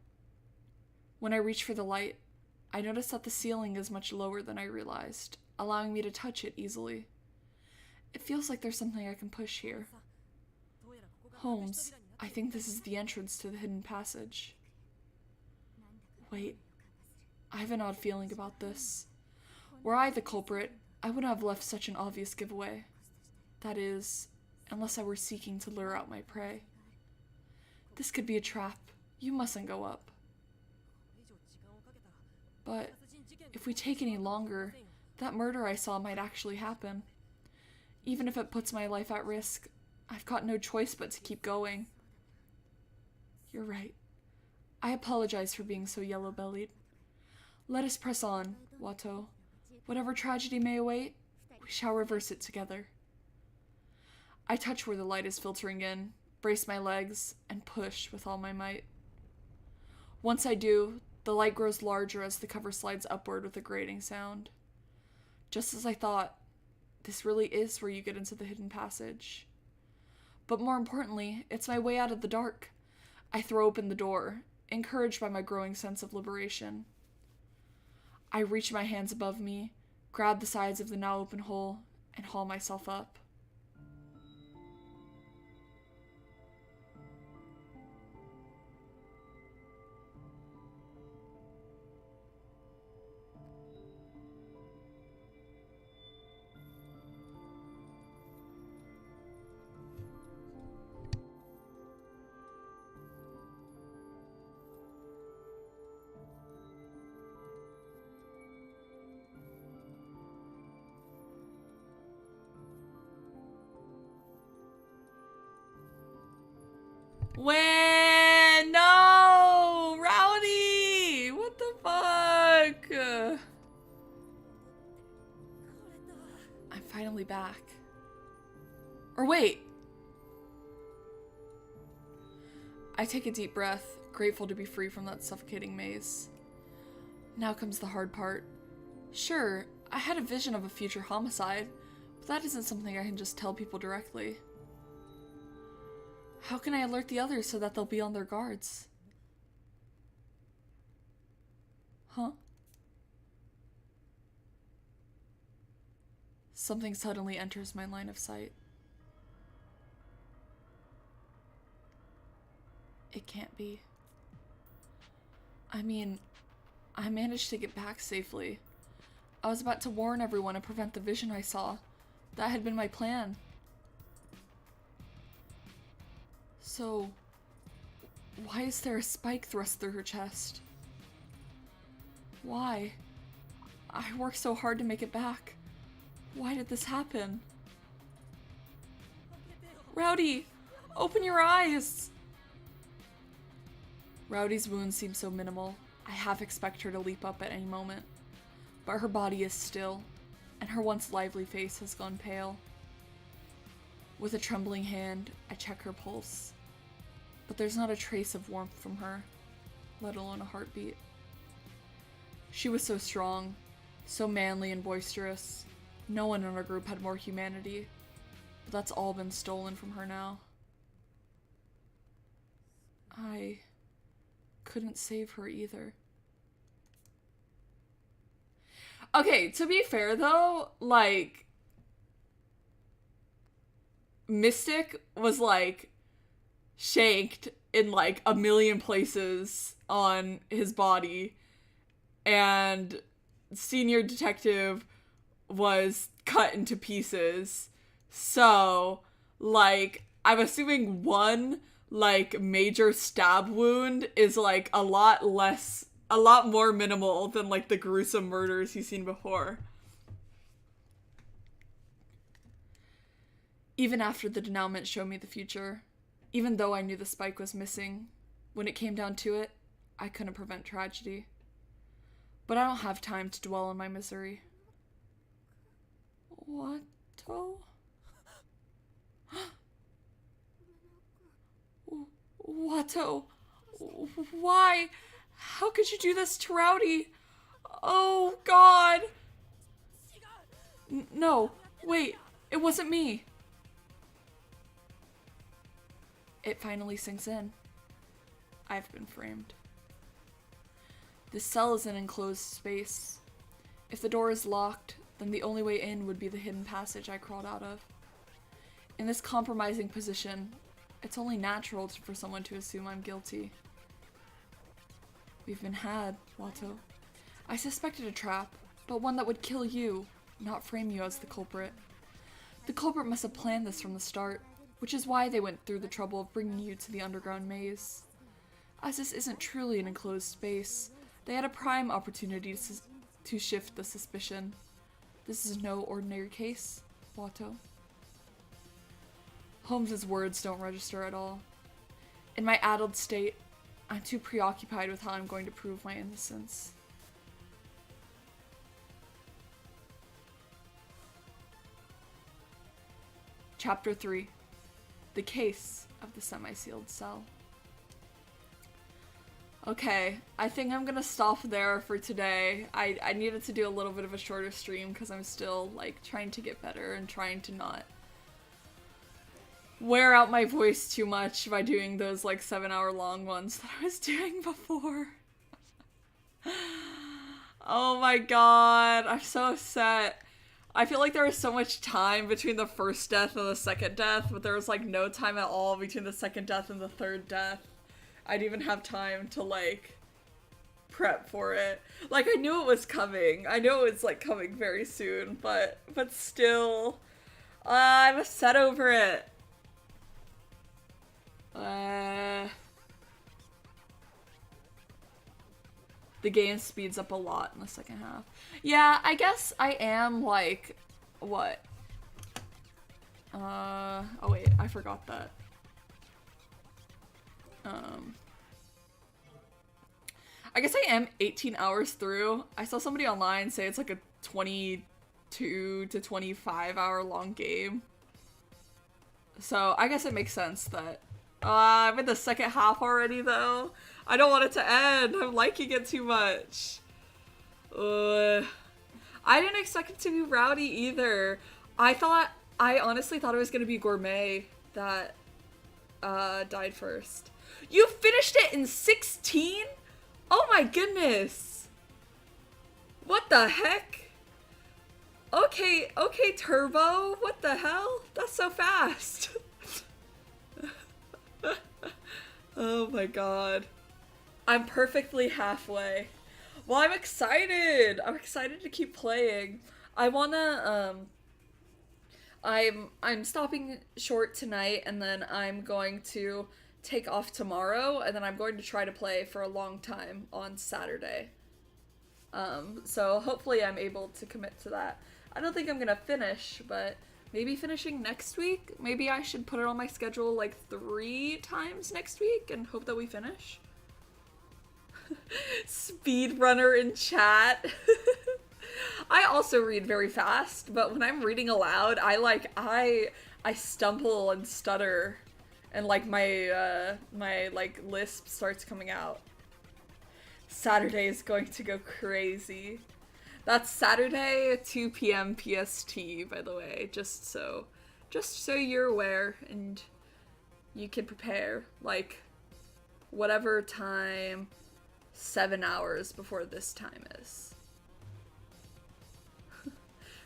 B: When I reach for the light, I notice that the ceiling is much lower than I realized, allowing me to touch it easily. It feels like there's something I can push here. Holmes, I think this is the entrance to the hidden passage. Wait, I have an odd feeling about this. Were I the culprit, I wouldn't have left such an obvious giveaway. That is, unless I were seeking to lure out my prey. This could be a trap. You mustn't go up. But if we take any longer, that murder I saw might actually happen. Even if it puts my life at risk, I've got no choice but to keep going. You're right. I apologize for being so yellow-bellied. Let us press on, Watto. Whatever tragedy may await, we shall reverse it together. I touch where the light is filtering in, brace my legs, and push with all my might. Once I do, the light grows larger as the cover slides upward with a grating sound. Just as I thought, This really is where you get into the hidden passage. But more importantly, it's my way out of the dark. I throw open the door, encouraged by my growing sense of liberation. I reach my hands above me, grab the sides of the now open hole, and haul myself up. When? No! Rowdy! What the fuck? I'm finally back. Or wait. I take a deep breath, grateful to be free from that suffocating maze. Now comes the hard part. Sure, I had a vision of a future homicide, but that isn't something I can just tell people directly. How can I alert the others so that they'll be on their guards? Huh? Something suddenly enters my line of sight. It can't be. I mean, I managed to get back safely. I was about to warn everyone and prevent the vision I saw. That had been my plan. So, why is there a spike thrust through her chest? Why? I worked so hard to make it back. Why did this happen? Rowdy, open your eyes! Rowdy's wounds seem so minimal, I half expect her to leap up at any moment. But her body is still, and her once lively face has gone pale. With a trembling hand, I check her pulse. But there's not a trace of warmth from her, let alone a heartbeat. She was so strong, so manly and boisterous. No one in our group had more humanity, but that's all been stolen from her now. I couldn't save her either. Okay, to be fair though, like, Mystic was like shanked in like a million places on his body, and Senior Detective was cut into pieces. So, like, I'm assuming one like major stab wound is like a lot more minimal than like the gruesome murders he's seen before. Even after the denouement showed me the future, even though I knew the spike was missing, when it came down to it, I couldn't prevent tragedy. But I don't have time to dwell on my misery. Watto? Watto, why? How could you do this to Rowdy? Oh, God. No, wait, it wasn't me. It finally sinks in. I've been framed. This cell is an enclosed space. If the door is locked, then the only way in would be the hidden passage I crawled out of. In this compromising position, it's only natural for someone to assume I'm guilty. We've been had, Watto. I suspected a trap, but one that would kill you, not frame you as the culprit. The culprit must have planned this from the start, which is why they went through the trouble of bringing you to the underground maze. As this isn't truly an enclosed space, they had a prime opportunity to shift the suspicion. This is no ordinary case, Watto. Holmes's words don't register at all. In my addled state, I'm too preoccupied with how I'm going to prove my innocence. Chapter 3. The Case of the Semi-Sealed Cell.
A: Okay, I think I'm gonna stop there for today. I needed to do a little bit of a shorter stream because I'm still like trying to get better and trying to not wear out my voice too much by doing those like 7-hour long ones that I was doing before. Oh my god, I'm so upset. I feel like there was so much time between the first death and the second death, but there was like no time at all between the second death and the third death. I didn't even have time to like prep for it. Like I knew it was coming. I knew it was like coming very soon, but still, I'm upset over it. The game speeds up a lot in the second half. Yeah, I guess I am like, what? Oh wait, I forgot that. I guess I am 18 hours through. I saw somebody online say it's like a 22 to 25 hour long game. So I guess it makes sense that I'm in the second half already though. I don't want it to end. I'm liking it too much. I didn't expect it to be Rowdy either. I honestly thought it was gonna be Gourmet that died first. You finished it in 16? Oh my goodness. What the heck? Okay, Turbo. What the hell? That's so fast. Oh my god. I'm perfectly halfway. Well, I'm excited. I'm excited to keep playing. I wanna, I'm stopping short tonight, and then I'm going to take off tomorrow, and then I'm going to try to play for a long time on Saturday. So hopefully I'm able to commit to that. I don't think I'm gonna finish, but maybe finishing next week? Maybe I should put it on my schedule like 3 times next week and hope that we finish. Speedrunner in chat. I also read very fast, but when I'm reading aloud, I stumble and stutter, and like my like lisp starts coming out. Saturday is going to go crazy. That's Saturday, 2 p.m. PST, by the way, just so you're aware and you can prepare, like, whatever time 7 hours before this time is.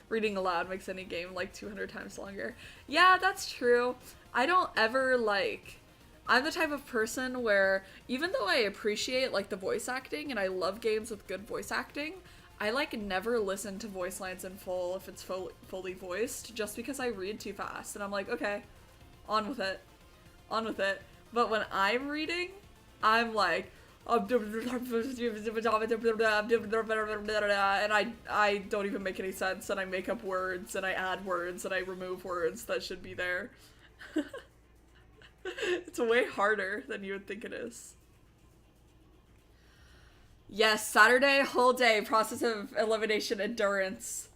A: Reading aloud makes any game like 200 times longer. Yeah, that's true. I don't ever like... I'm the type of person where, even though I appreciate like the voice acting and I love games with good voice acting, I like never listen to voice lines in full if it's fully voiced, just because I read too fast. And I'm like, okay, on with it. On with it. But when I'm reading, I'm like... and I don't even make any sense, and I make up words, and I add words, and I remove words that should be there. It's way harder than you would think it is. Yes, Saturday, whole day, process of elimination endurance.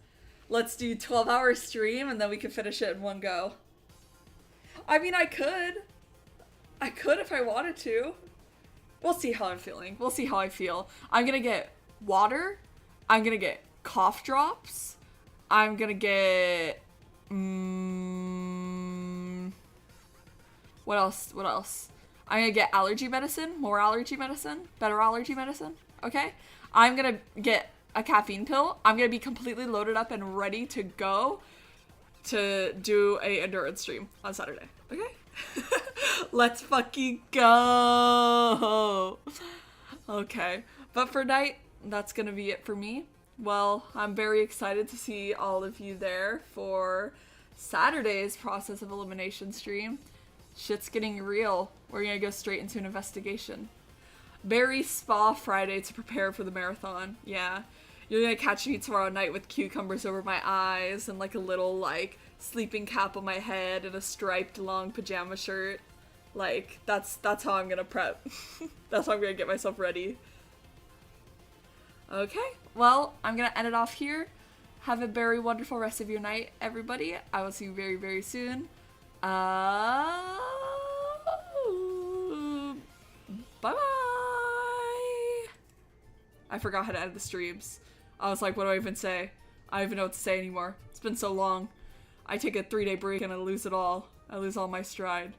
A: Let's do 12-hour stream, and then we can finish it in one go. I mean, I could. I could if I wanted to. We'll see how I'm feeling. We'll see how I feel. I'm gonna get water. I'm gonna get cough drops. I'm gonna get... What else? What else? I'm gonna get allergy medicine. More allergy medicine. Better allergy medicine. Okay? I'm gonna get a caffeine pill. I'm gonna be completely loaded up and ready to go to do a endurance stream on Saturday. Okay? Let's fucking go! Okay. But for night, that's gonna be it for me. Well, I'm very excited to see all of you there for Saturday's process of elimination stream. Shit's getting real. We're gonna go straight into an investigation. Berry Spa Friday to prepare for the marathon. Yeah. You're gonna catch me tomorrow night with cucumbers over my eyes and like a little like sleeping cap on my head and a striped long pajama shirt. Like, that's how I'm gonna prep. That's how I'm gonna get myself ready. Okay, well, I'm gonna end it off here. Have a very wonderful rest of your night, everybody. I will see you very, very soon. Bye-bye!
B: forgot how to edit the streams. I was like, what do I even say? I don't even know what to say anymore. It's been so long. I take a 3-day break and I lose it all. I lose all my stride.